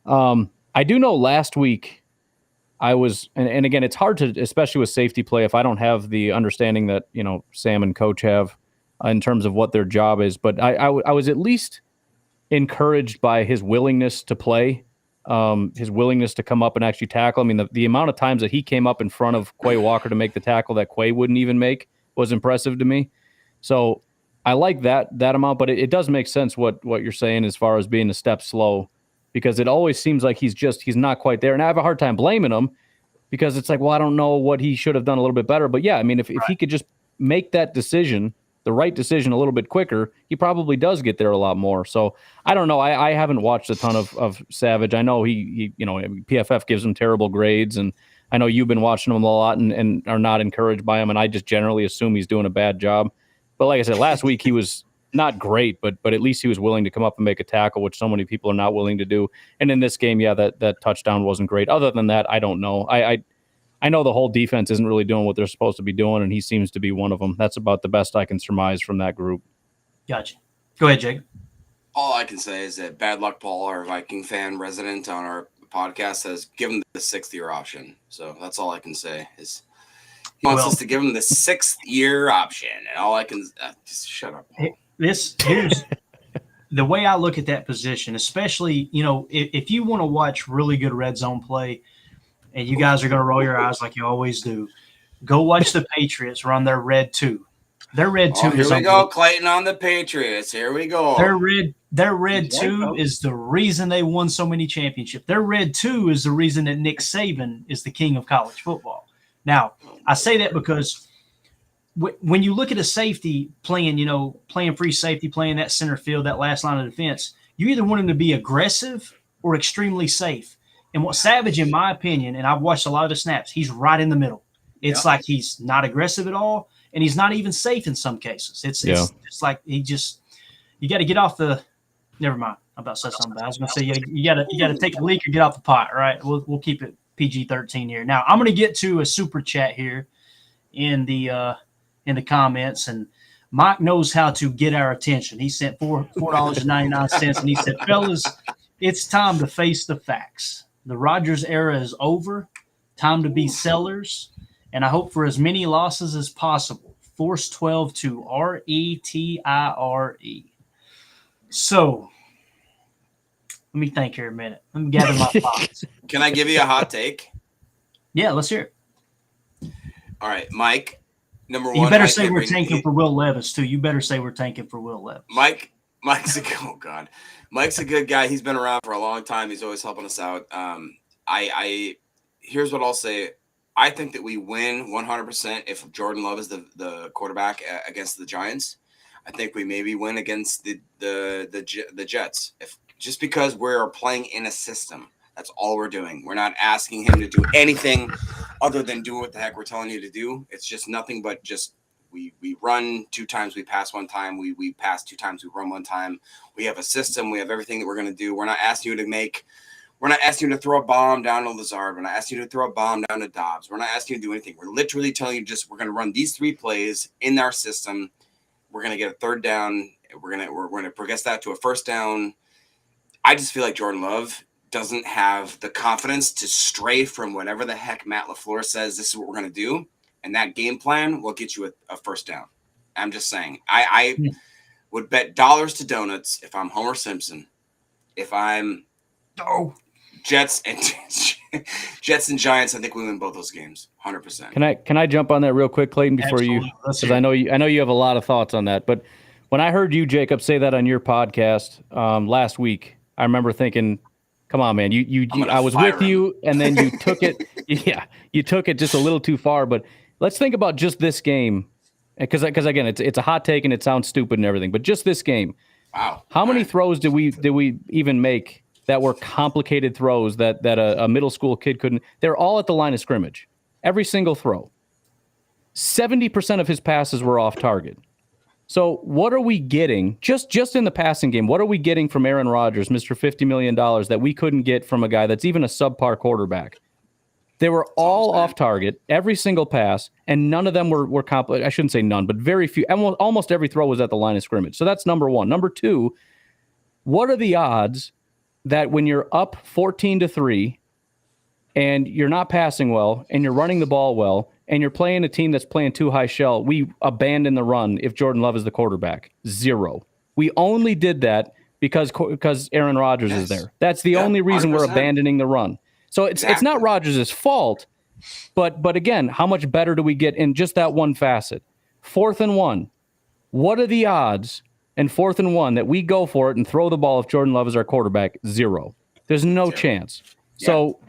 I do know last week I was, and again, it's hard to, especially with safety play, if I don't have the understanding that, you know, Sam and Coach have in terms of what their job is. But I was at least encouraged by his willingness to play, his willingness to come up and actually tackle. I mean, the amount of times that he came up in front of Quay Walker to make the tackle that Quay wouldn't even make was impressive to me. So I like that amount, but it does make sense what you're saying as far as being a step slow, because it always seems like he's not quite there. And I have a hard time blaming him, because it's like, well, I don't know what he should have done a little bit better. But yeah, I mean, if he could just make that decision, the right decision, a little bit quicker, he probably does get there a lot more. So I don't know. I haven't watched a ton of Savage. I know he PFF gives him terrible grades, and I know you've been watching him a lot and are not encouraged by him. And I just generally assume he's doing a bad job. But like I said, last week he was not great, but at least he was willing to come up and make a tackle, which so many people are not willing to do. And in this game, yeah, that touchdown wasn't great. Other than that, I don't know. I know the whole defense isn't really doing what they're supposed to be doing, and he seems to be one of them. That's about the best I can surmise from that group. Gotcha. Go ahead, Jake. All I can say is that Bad Luck Paul, our Viking fan resident on our podcast, has given the 6th-year option. So that's all I can say is he wants us to give him the 6th-year option, and all I can just shut up. Here's the way I look at that position, especially, if you want to watch really good red zone play, and you guys are going to roll your eyes like you always do, go watch the Patriots run their red 2. Their red 2 here we go, Clayton on the Patriots. Here we go. Their red 2 is the reason they won so many championships. Their red 2 is the reason that Nick Saban is the king of college football. Now, I say that because when you look at a safety playing free safety, playing that center field, that last line of defense, you either want him to be aggressive or extremely safe. And what Savage, in my opinion, and I've watched a lot of the snaps, he's right in the middle. It's like he's not aggressive at all, and he's not even safe in some cases. It's like you got to get off the. Never mind. I'm about to say something. I was going to say you got to take a leak or get off the pot. Right? We'll keep it PG-13 here. Now I'm going to get to a super chat here in the comments, and Mike knows how to get our attention. He sent $4.99, and he said, "Fellas, it's time to face the facts. The Rodgers era is over. Time to be sellers, and I hope for as many losses as possible. Force 12 to RETIRE." So, let me think here a minute. Let me gather my thoughts. Can I give you a hot take? Yeah, let's hear it. All right, Mike. Number one. You better say we're tanking for Will Levis too. You better say we're tanking for Will Levis. Mike's a good guy. He's been around for a long time. He's always helping us out. Here's what I'll say. I think that we win 100% if Jordan Love is the quarterback against the Giants. I think we maybe win against the Jets, just because we're playing in a system. That's all we're doing. We're not asking him to do anything other than do what the heck we're telling you to do. It's just nothing but just we run 2 times, we pass 1 time, we pass 2 times, we run 1 time. We have a system. We have everything that we're going to do. We're not asking you to throw a bomb down to Lazard. We're not asking you to throw a bomb down to Dobbs. We're not asking you to do anything. We're literally telling you we're going to run these 3 plays in our system. We're going to get a 3rd down. We're going to progress that to a 1st down. I just feel like Jordan Love doesn't have the confidence to stray from whatever the heck Matt LaFleur says this is what we're going to do. And that game plan will get you a 1st down. I'm just saying. I would bet dollars to donuts if I'm Homer Simpson. If I'm Jets and Giants, I think we win both those games, 100%. Can I jump on that real quick, Clayton, before you? Because I know you have a lot of thoughts on that. But when I heard you, Jacob, say that on your podcast last week, I remember thinking, "Come on, man! I was with you, and then you took it. Yeah, you took it just a little too far." But let's think about just this game, because again, it's a hot take and it sounds stupid and everything, but just this game. Wow! How many throws did we even make that were complicated throws that a middle school kid couldn't? They're all at the line of scrimmage. Every single throw. 70% of his passes were off target. So what are we getting just in the passing game? What are we getting from Aaron Rodgers, Mr. $50 million, that we couldn't get from a guy that's even a subpar quarterback? They were all off target, every single pass, and none of them were complicated. I shouldn't say none, but very few. Almost every throw was at the line of scrimmage. So that's number one. Number two, what are the odds that when you're up 14-3 and you're not passing well and you're running the ball well and you're playing a team that's playing too high shell, we abandon the run if Jordan Love is the quarterback? 0. We only did that because Aaron Rodgers is there. That's the only reason 100%. We're abandoning the run. So it's not Rodgers' fault, but again, how much better do we get in just that one facet? 4th and 1. What are the odds in 4th and 1 that we go for it and throw the ball if Jordan Love is our quarterback? 0. There's no chance. Yeah. So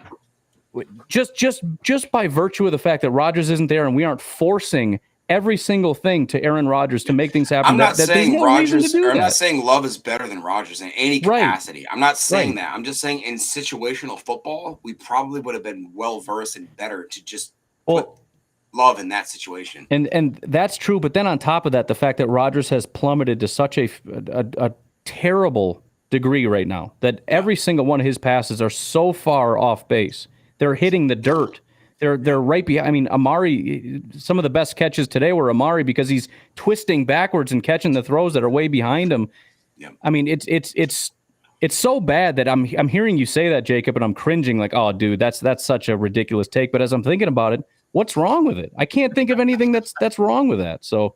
just by virtue of the fact that Rodgers isn't there and we aren't forcing every single thing to Aaron Rodgers to make things happen. I'm not saying Rodgers, I'm not saying Love is better than Rodgers in any capacity. Right. I'm not saying Right. that. I'm just saying in situational football, we probably would have been well versed and better to just put Love in that situation. And that's true. But then on top of that, the fact that Rodgers has plummeted to such a terrible degree right now that every single one of his passes are so far off base. They're hitting the dirt. They're right behind. I mean, Amari, some of the best catches today were Amari because he's twisting backwards and catching the throws that are way behind him. Yep. I mean, it's so bad that I'm hearing you say that, Jacob, and I'm cringing like, oh, dude, that's such a ridiculous take. But as I'm thinking about it, what's wrong with it? I can't think of anything that's wrong with that. So,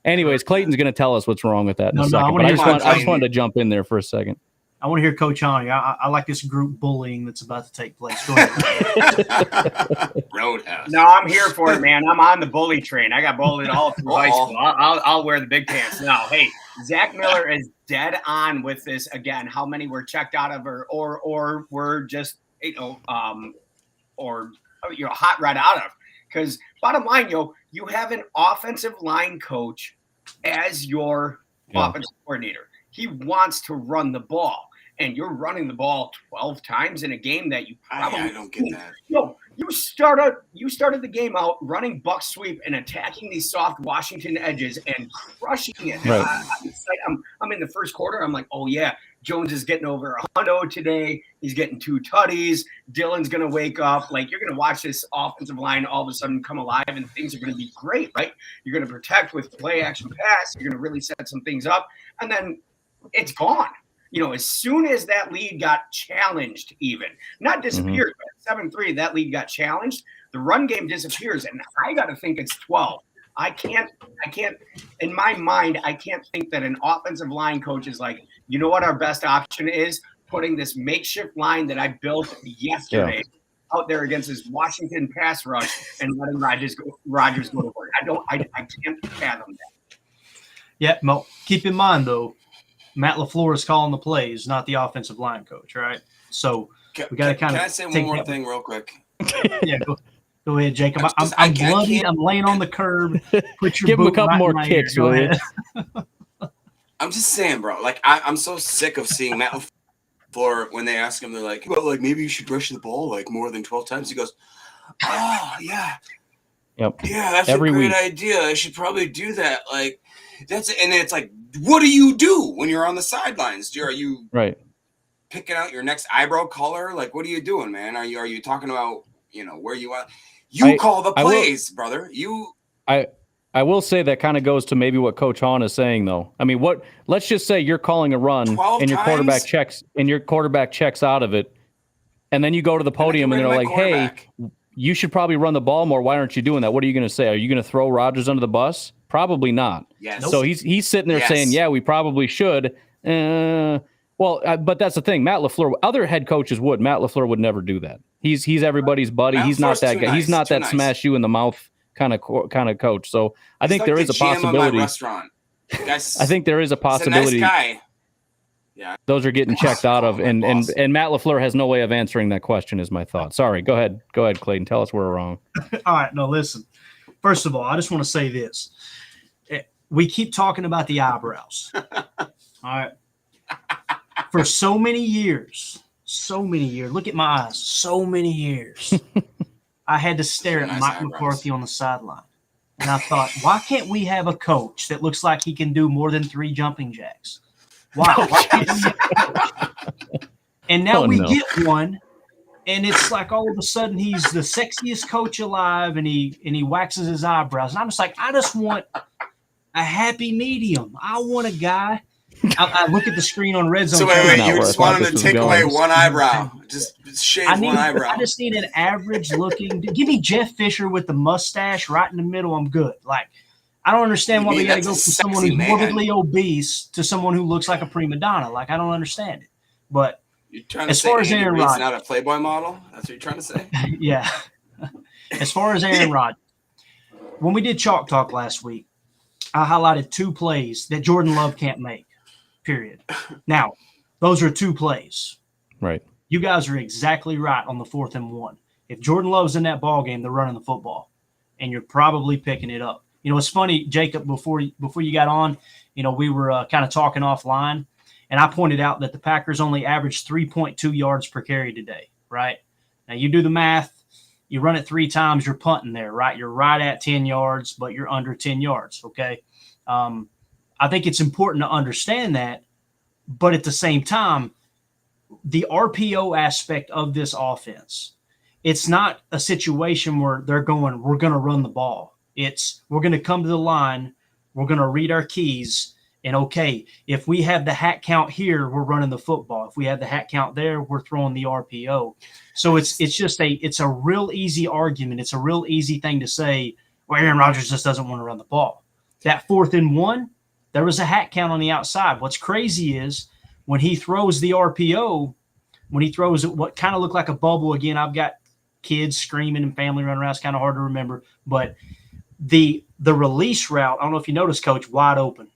anyways, Clayton's going to tell us what's wrong with that in a second. But I just wanted to jump in there for a second. I want to hear Coach Honey. I like this group bullying that's about to take place. Go ahead. Roadhouse. No, I'm here for it, man. I'm on the bully train. I got bullied all through high school. I'll wear the big pants now. Hey, Zach Miller is dead on with this again. How many were checked out of or were just hot right out of? Because bottom line, you have an offensive line coach as your offensive coordinator. He wants to run the ball. And you're running the ball 12 times in a game that you probably I don't get that. You started the game out running buck sweep and attacking these soft Washington edges and crushing it. Right. I'm in the first quarter. I'm like, oh yeah, Jones is getting over 100 today. He's getting 2 tutties. Dylan's gonna wake up. Like, you're gonna watch this offensive line all of a sudden come alive and things are gonna be great, right? You're gonna protect with play action pass. You're gonna really set some things up, and then it's gone. As soon as that lead got challenged, even not disappeared, but 7-3, that lead got challenged. The run game disappears, and I got to think it's 12. I can't. In my mind, I can't think that an offensive line coach is like, you know what, our best option is putting this makeshift line that I built yesterday out there against this Washington pass rush and letting Rodgers go to work. I can't fathom that. Yeah, Mo, keep in mind though, Matt LaFleur is calling the plays, not the offensive line coach, right? So we got to kind of. Can I say one more thing real quick? Yeah, go ahead, Jacob. I'm bloody. I'm laying on the curb. Put your give him a boot couple right more in my kicks, ear. Go will you? ahead. I'm just saying, bro. Like, I'm so sick of seeing Matt LaFleur when they ask him, they're like, well, like, maybe you should rush the ball like more than 12 times. He goes, oh, yeah. Yep. Yeah, that's Every a great week. idea. I should probably do that. Like, and it's like, what do you do when you're on the sidelines? Are you Right. picking out your next eyebrow color? Like, what are you doing, man? Are you talking about, where you are? You call the plays, brother. I will say that kind of goes to maybe what Coach Hahn is saying, though. I mean, let's just say you're calling a run and your quarterback checks out of it, and then you go to the podium and they're like, "Hey, you should probably run the ball more. Why aren't you doing that?" What are you going to say? Are you going to throw Rodgers under the bus? Probably not. Yes. So he's sitting there saying, "Yeah, we probably should." But that's the thing. Matt LaFleur, other head coaches would. Matt LaFleur would never do that. He's everybody's buddy. He's not that guy. Nice. He's not that smash you in the mouth kind of coach. So I think there is a possibility. I think there is a possibility. He's a nice guy. Yeah, those are getting checked out of, and Matt LaFleur has no way of answering that question. Is my thought. Sorry. Go ahead, Clayton. Tell us where we're wrong. All right. No, listen. First of all, I just want to say this. We keep talking about the eyebrows. All right. For so many years, look at my eyes, so many years, I had to stare at Mike McCarthy on the sideline. And I thought, why can't we have a coach that looks like he can do more than 3 jumping jacks? Why can't we have a coach? And now we get one, and it's like all of a sudden he's the sexiest coach alive, and he waxes his eyebrows. And I'm just like, I just want a happy medium. I want a guy. I look at the screen on Red Zone. So wait, you just want him to take away one eyebrow. Just shave one eyebrow. I just need an average looking. Give me Jeff Fisher with the mustache right in the middle. I'm good. Like, I don't understand why we got to go from someone who's morbidly obese to someone who looks like a prima donna. Like, I don't understand it. But you're trying to as far as Aaron Rodgers, not a Playboy model. That's what you're trying to say. Yeah. As far as Aaron Rodgers, when we did Chalk Talk last week, I highlighted 2 plays that Jordan Love can't make, period. Now, those are 2 plays. Right. You guys are exactly right on the 4th and 1. If Jordan Love's in that ball game, they're running the football, and you're probably picking it up. You know, it's funny, Jacob, before you got on, you know, we were kind of talking offline, and I pointed out that the Packers only averaged 3.2 yards per carry today, right? Now, you do the math. You run it 3 times, you're punting there, right? You're right at 10 yards, but you're under 10 yards, okay? I think it's important to understand that, but at the same time, the RPO aspect of this offense, it's not a situation where they're going, we're going to run the ball. It's we're going to come to the line, we're going to read our keys, and okay, if we have the hat count here, we're running the football. If we have the hat count there, we're throwing the RPO. So it's a real easy argument. It's a real easy thing to say, well, Aaron Rodgers just doesn't want to run the ball. That 4th and 1, there was a hat count on the outside. What's crazy is when he throws the RPO, when he throws it, what kind of looked like a bubble, again, I've got kids screaming and family running around. It's kind of hard to remember. But the release route, I don't know if you noticed, Coach, wide open.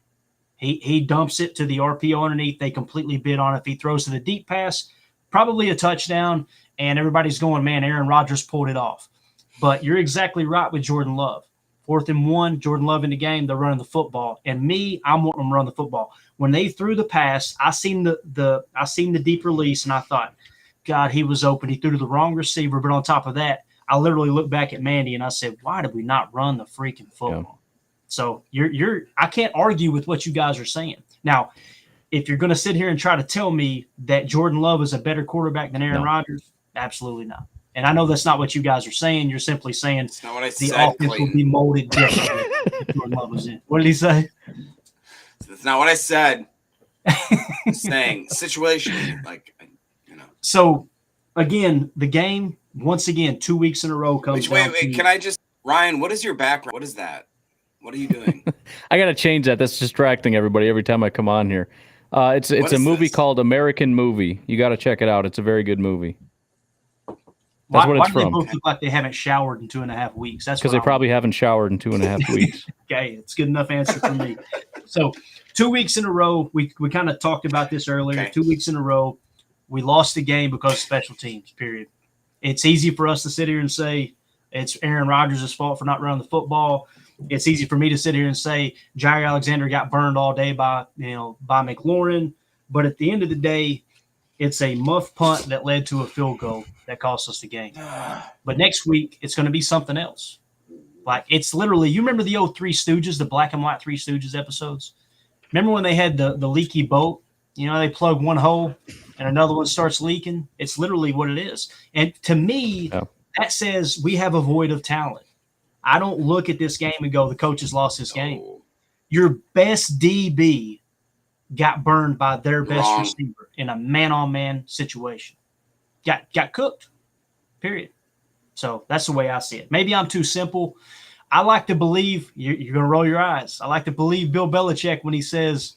He dumps it to the RPO underneath. They completely bid on it. If he throws to the deep pass, probably a touchdown, and everybody's going, man, Aaron Rodgers pulled it off. But you're exactly right with Jordan Love. 4th and 1, Jordan Love in the game, they're running the football. And me, I'm wanting them to run the football. When they threw the pass, I seen the deep release, and I thought, God, he was open. He threw to the wrong receiver. But on top of that, I literally looked back at Mandy and I said, why did we not run the freaking football? Yeah. So I can't argue with what you guys are saying. Now, if you're going to sit here and try to tell me that Jordan Love is a better quarterback than Aaron Rodgers, absolutely not. And I know that's not what you guys are saying. You're simply saying the offense will be molded differently if Jordan Love was in. What did he say? That's not what I said. I'm saying situation, So, again, the game, once again, 2 weeks in a row comes down. Wait, can I just – Ryan, what is your background? What is that? What are you doing? I got to change that. That's distracting everybody every time I come on here. It's a movie called American Movie. You got to check it out. It's a very good movie. That's what it's from. Why do they both look like they haven't showered in 2.5 weeks? That's because they probably haven't showered in 2.5 weeks. Okay, it's good enough answer for me. So 2 weeks in a row, we kind of talked about this earlier. Okay. 2 weeks in a row, we lost the game because of special teams, period. It's easy for us to sit here and say it's Aaron Rodgers' fault for not running the football. It's easy for me to sit here and say Jair Alexander got burned all day by McLaurin. But at the end of the day, it's a muff punt that led to a field goal that cost us the game. But next week, it's going to be something else. Like, it's literally – you remember the old Three Stooges, the black and white Three Stooges episodes? Remember when they had the leaky boat? You know, they plug one hole and another one starts leaking? It's literally what it is. And to me, that says we have a void of talent. I don't look at this game and go, the coach has lost this game. Your best DB got burned by their best receiver in a man-on-man situation. Got cooked, period. So that's the way I see it. Maybe I'm too simple. I like to believe – you're going to roll your eyes. I like to believe Bill Belichick when he says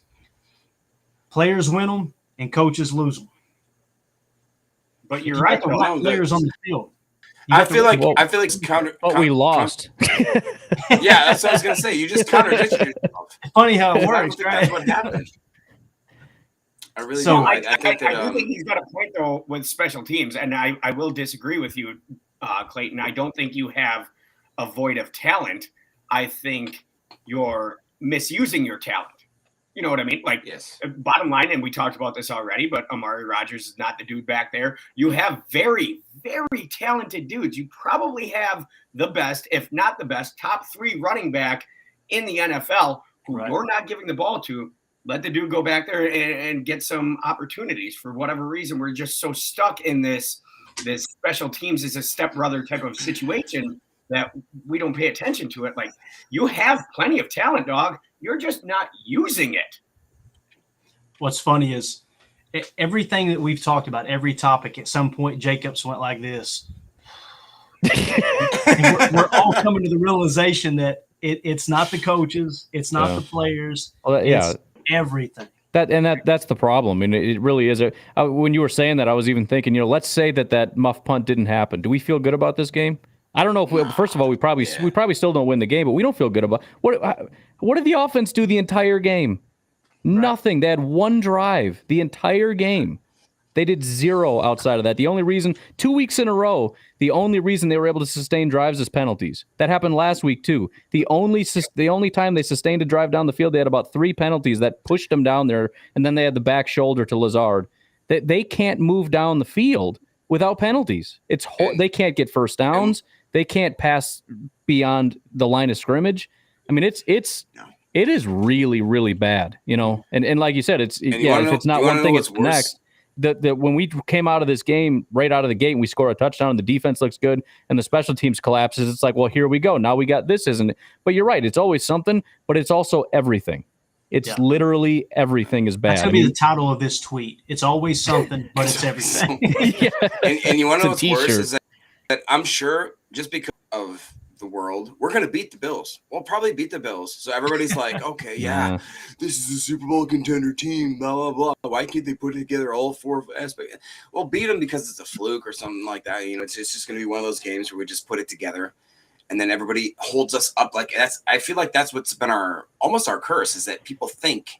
players win them and coaches lose them. But you're right. The right players on the field. I feel like it's counter. But we lost. Yeah, that's what I was gonna say. You just contradicted yourself. Funny how it works, right? That's what happened. I really do. I think that, I do think he's got a point though with special teams, and I will disagree with you, Clayton. I don't think you have a void of talent. I think you're misusing your talent. You know what I mean? Like, yes. Bottom line, and we talked about this already, but Amari Rodgers is not the dude back there. You have very, very talented dudes. You probably have the best, if not the best, top 3 running back in the NFL who you're not giving the ball to. Let the dude go back there and get some opportunities. For whatever reason, we're just so stuck in this special teams is a stepbrother type of situation that we don't pay attention to it. Like, you have plenty of talent, dog. You're just not using it. What's funny is everything that we've talked about, every topic, at some point, Jacobs went like this. we're all coming to the realization that it's not the coaches, it's not the players, it's everything. That's the problem. I mean, it really is. When you were saying that, I was even thinking, let's say that muff punt didn't happen. Do we feel good about this game? I don't know if first of all, we probably still don't win the game, but we don't feel good about What did the offense do the entire game? Nothing. They had one drive the entire game. They did zero outside of that. The only reason, 2 weeks in a row, the only reason they were able to sustain drives is penalties. That happened last week too. The only time they sustained a drive down the field, they had about 3 penalties that pushed them down there, and then they had the back shoulder to Lazard. They can't move down the field without penalties. They can't get first downs. They can't pass beyond the line of scrimmage. I mean, it is really, really bad, you know. And like you said, if it's not one thing, it's the next. When we came out of this game, right out of the gate, and we score a touchdown, and the defense looks good, and the special teams collapses, it's like, well, here we go. Now we got this, isn't it? But you're right. It's always something, but it's also everything. It's literally everything is bad. That's going to be the title of this tweet. It's always something, but it's everything. And you want to know what's worse is that I'm sure just because of the world, we're going to beat the Bills. We'll probably beat the Bills. So everybody's like, okay, yeah, this is a Super Bowl contender team, blah, blah, blah. Why can't they put together all 4 aspects? We'll beat them because it's a fluke or something like that. You know, it's just going to be one of those games where we just put it together. And then everybody holds us up like that's. I feel like that's what's been almost our curse, is that people think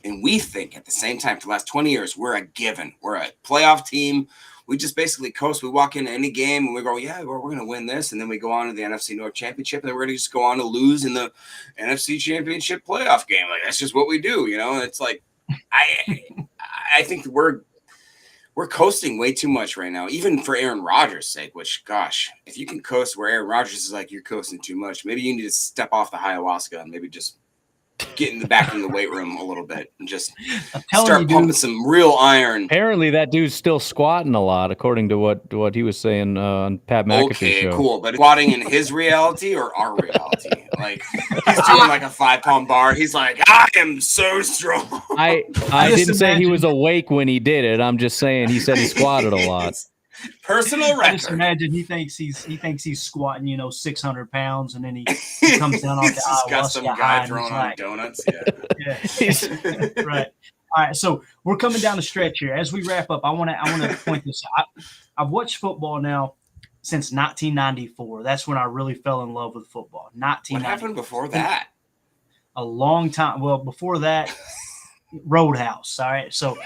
and we think at the same time for the last 20 years, we're a given. We're a playoff team. We just basically coast. We walk into any game and we go, yeah, we're going to win this. And then we go on to the NFC North Championship, and then we're going to just go on to lose in the NFC Championship playoff game. Like, that's just what we do, you know? And it's like, I think we're coasting way too much right now, even for Aaron Rodgers' sake, which, gosh, if you can coast where Aaron Rodgers is like, you're coasting too much, maybe you need to step off the ayahuasca and maybe just get in the back in the weight room a little bit and just start pumping some real iron. Apparently that dude's still squatting a lot, according to what he was saying on Pat McAfee's show. Okay, cool. But squatting in his reality or our reality? Like, he's doing like a 5-pound bar. He's like, I am so strong. I didn't say he was awake when he did it. I'm just saying he said he squatted a lot. Personal record. I just imagine he thinks he's squatting, 600 pounds, and then he comes down off the ayahuasca. Got some guy throwing on donuts. Yeah. Right. All right. So we're coming down the stretch here. As we wrap up, I want to point this out. I've watched football now since 1994. That's when I really fell in love with football. 1994. What happened before that? A long time. Well, before that, Roadhouse. All right. So,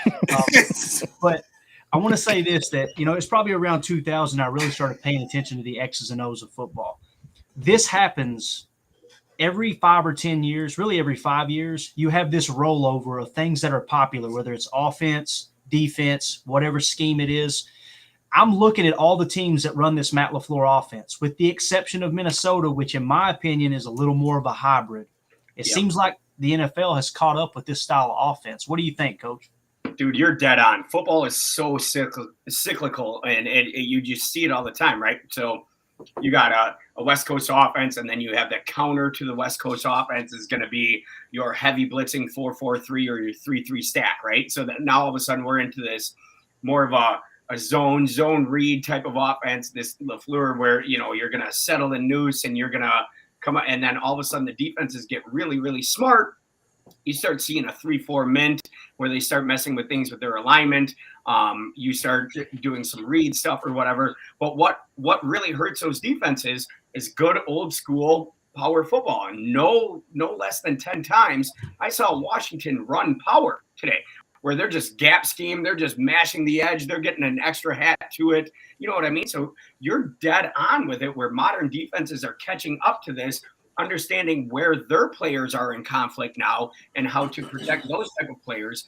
but I want to say this, that, it's probably around 2000 I really started paying attention to the X's and O's of football. This happens every 5 or 10 years, really every 5 years. You have this rollover of things that are popular, whether it's offense, defense, whatever scheme it is. I'm looking at all the teams that run this Matt LaFleur offense, with the exception of Minnesota, which in my opinion is a little more of a hybrid. It seems like the NFL has caught up with this style of offense. What do you think, Coach? Dude, you're dead on. Football is so cyclical, and you just see it all the time, right? So you got a West Coast offense, and then you have the counter to the West Coast offense is going to be your heavy blitzing 4-4-3 or your 3-3 stack, right? So that now all of a sudden we're into this more of a zone read type of offense, this LaFleur, where, you're going to settle the noose and you're going to come up, and then all of a sudden the defenses get really, really smart. You start seeing a 3-4 mint where they start messing with things with their alignment. You start doing some read stuff or whatever. But what really hurts those defenses is good old school power football. And no less than 10 times I saw Washington run power today, where they're just gap scheme. They're just mashing the edge. They're getting an extra hat to it. You know what I mean? So you're dead on with it, where modern defenses are catching up to this, understanding where their players are in conflict now and how to protect those type of players.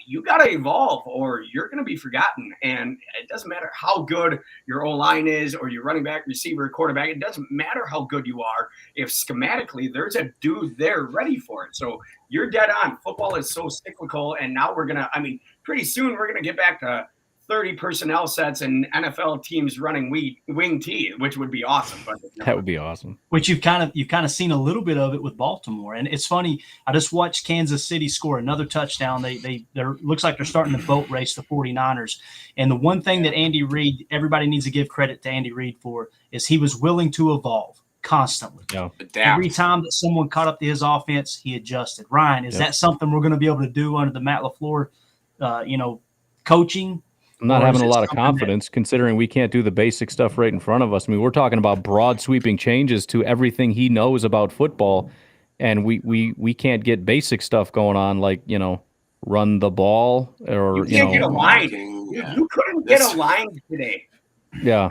You got to evolve or you're going to be forgotten. And it doesn't matter how good your O-line is or your running back, receiver, quarterback. It doesn't matter how good you are. If schematically there's a dude there ready for it. So you're dead on. Football is so cyclical. And now pretty soon we're going to get back to 30 personnel sets and NFL teams running wing T, which would be awesome. But that would be awesome. Which you've kind of seen a little bit of it with Baltimore. And it's funny, I just watched Kansas City score another touchdown. They looks like they're starting the boat race, the 49ers. And the one thing that Andy Reid, everybody needs to give credit to Andy Reid for, is he was willing to evolve constantly. Yeah. Every time that someone caught up to his offense, he adjusted. Ryan, is that something we're going to be able to do under the Matt LaFleur, coaching? I'm not having a lot of confidence considering we can't do the basic stuff right in front of us. I mean, we're talking about broad sweeping changes to everything he knows about football. and we can't get basic stuff going on, like, run the ball, or You can't get a line. Yeah. You couldn't get a line today. Yeah.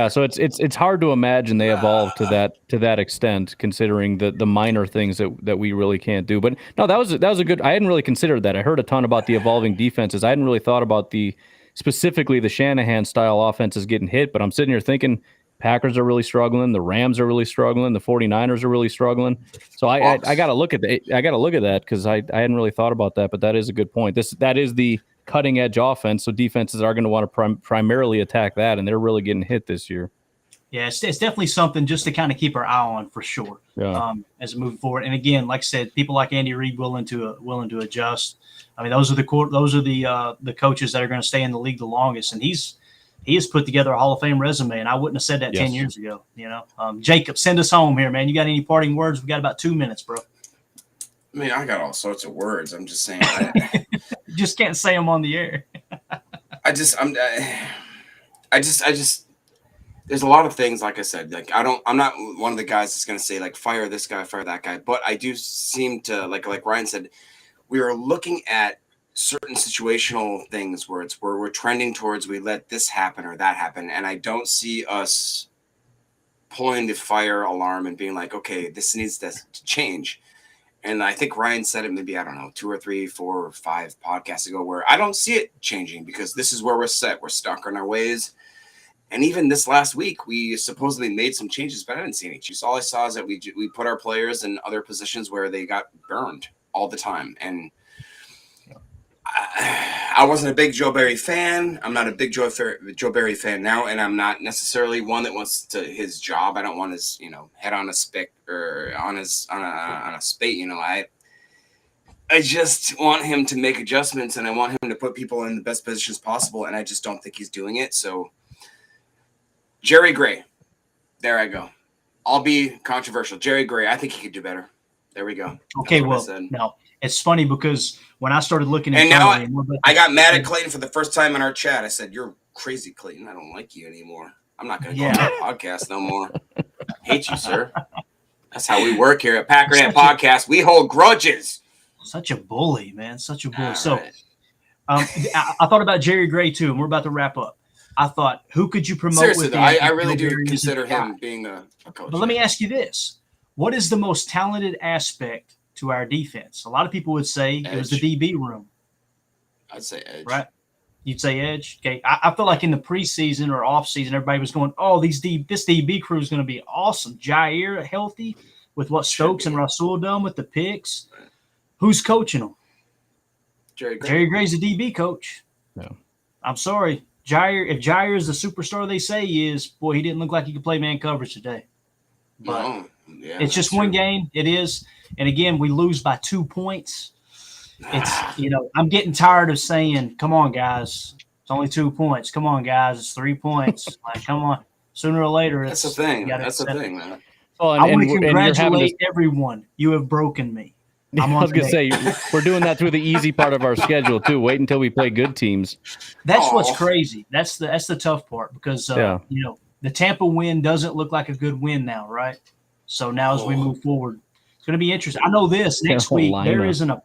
So it's hard to imagine they evolved to that extent, considering the minor things that we really can't do. But no, that was a good. I hadn't really considered that. I heard a ton about the evolving defenses. I hadn't really thought about specifically the Shanahan style offenses getting hit. But I'm sitting here thinking Packers are really struggling, the Rams are really struggling, the 49ers are really struggling. So I got to look at that, because I hadn't really thought about that. But that is a good point. That is the cutting edge offense, so defenses are going to want to primarily attack that, and they're really getting hit this year. Yeah, it's definitely something just to kind of keep our eye on for sure. Yeah. As we move forward. And again, like I said, people like Andy Reid willing to adjust. I mean, those are the coaches that are going to stay in the league the longest, and he has put together a Hall of Fame resume, and I wouldn't have said that 10 years ago. Jacob, send us home here, man. You got any parting words? We got about 2 minutes, bro. I mean, I got all sorts of words. I'm just saying. You just can't say them on the air. There's a lot of things, like I said, like I'm not one of the guys that's going to say like fire this guy, fire that guy, but I do seem to like Ryan said, we are looking at certain situational things where we're trending towards, we let this happen or that happen, and I don't see us pulling the fire alarm and being like, okay, this needs to change. And I think Ryan said it maybe, I don't know, 2 or 3, 4 or 5 podcasts ago, where I don't see it changing, because this is where we're set. We're stuck in our ways. And even this last week, we supposedly made some changes, but I didn't see any changes. All I saw is that we put our players in other positions where they got burned all the time. And I wasn't a big Joe Barry fan. I'm not a big Joe Barry fan now, and I'm not necessarily one that wants to his job. I don't want his head on a spit or on a spate. I just want him to make adjustments, and I want him to put people in the best positions possible, and I just don't think he's doing it. So Jerry Gray, there I go. I'll be controversial. Jerry Gray, I think he could do better. There we go. Okay, well, now it's funny because when I started looking at, and now I got mad at Clayton for the first time in our chat. I said, "You're crazy, Clayton. I don't like you anymore. I'm not going to go on the podcast no more. I hate you, sir." That's how we work here at Packernet Podcast. We hold grudges. Such a bully, man. Such a bully. All so, right. I thought about Jerry Gray too, and we're about to wrap up. I thought, who could you promote? Seriously, with though, I really do consider him being a coach. But let me ask you this: what is the most talented aspect to our defense? A lot of people would say it was the DB room. I'd say edge. Right? You'd say edge. Okay. I feel like in the preseason or off season, everybody was going, "Oh, this DB crew is going to be awesome." Jair healthy with what Stokes and Rasul done with the picks. Right. Who's coaching them? Jerry Gray. Jerry Gray's a DB coach. No. I'm sorry. If Jair is the superstar they say he is, boy, he didn't look like he could play man coverage today. But it's just one game. It is. And again, we lose by 2 points. It's, I'm getting tired of saying, come on, guys. It's only 2 points. Come on, guys. It's 3 points. Like, come on. Sooner or later, that's the thing. That's the thing, man. Oh, I want to congratulate everyone. You have broken me. I was going to say, we're doing that through the easy part of our schedule, too. Wait until we play good teams. That's what's crazy. That's the tough part because, the Tampa win doesn't look like a good win now, right? So now as we move forward, it's going to be interesting. I know this. Next week, there's not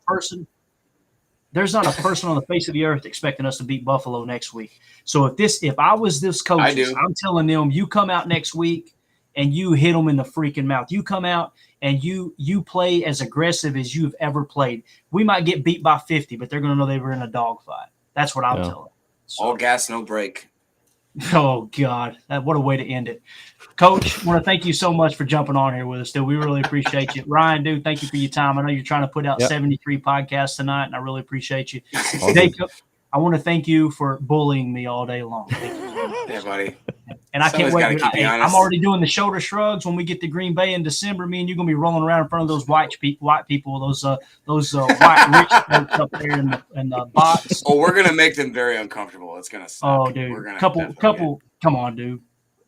a person on the face of the earth expecting us to beat Buffalo next week. So if I was this coach, I'm telling them, you come out next week and you hit them in the freaking mouth. You come out and you play as aggressive as you've ever played. We might get beat by 50, but they're going to know they were in a dogfight. That's what I'm telling them. So, all gas, no break. Oh, God. What a way to end it. Coach, I want to thank you so much for jumping on here with us, dude. We really appreciate you. Ryan, dude, thank you for your time. I know you're trying to put out 73 podcasts tonight, and I really appreciate you. Jacob, I want to thank you for bullying me all day long. Yeah, buddy. And I can't wait. I'm already doing the shoulder shrugs when we get to Green Bay in December. Me and you're going to be rolling around in front of those white people, those white rich folks up there in the box. Oh, we're going to make them very uncomfortable. It's going to suck. Oh, dude. Couple. Come on, dude.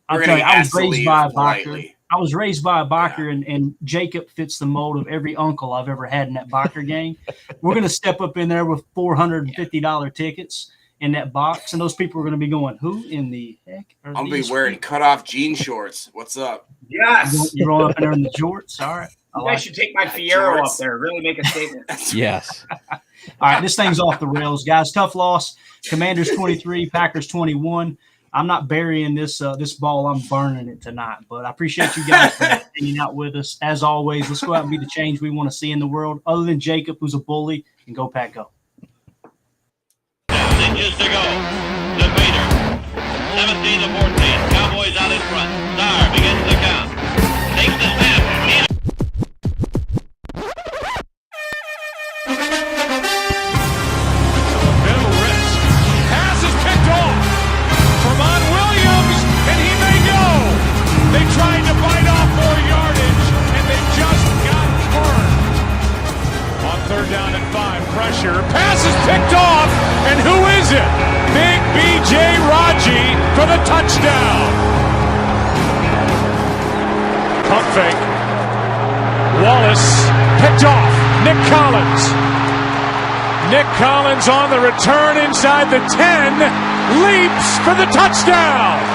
I was raised by a biker. I was raised by a biker, and Jacob fits the mold of every uncle I've ever had in that biker gang. We're going to step up in there with $450 tickets in that box, and those people are going to be going, who in the heck are I'll these be wearing people? cut-off jean shorts. What's up? Yes. You're rolling up in there in the jorts. All right. You guys should take my Fiero up there. Really make a statement. Yes. All right, this thing's off the rails, guys. Tough loss. Commanders 23, Packers 21. I'm not burying this ball. I'm burning it tonight. But I appreciate you guys for hanging out with us. As always, let's go out and be the change we want to see in the world. Other than Jacob, who's a bully, and go Pack Go. Inches to go. Debater. 17-14. Cowboys out in front. Star begins the count. Takes the snap. Trying to bite off more yardage, and they just got burned. On 3rd down and 5, pressure. Pass is picked off, and who is it? Big B.J. Raji for the touchdown. Pump fake. Wallace picked off. Nick Collins. Nick Collins on the return inside the 10. Leaps for the touchdown.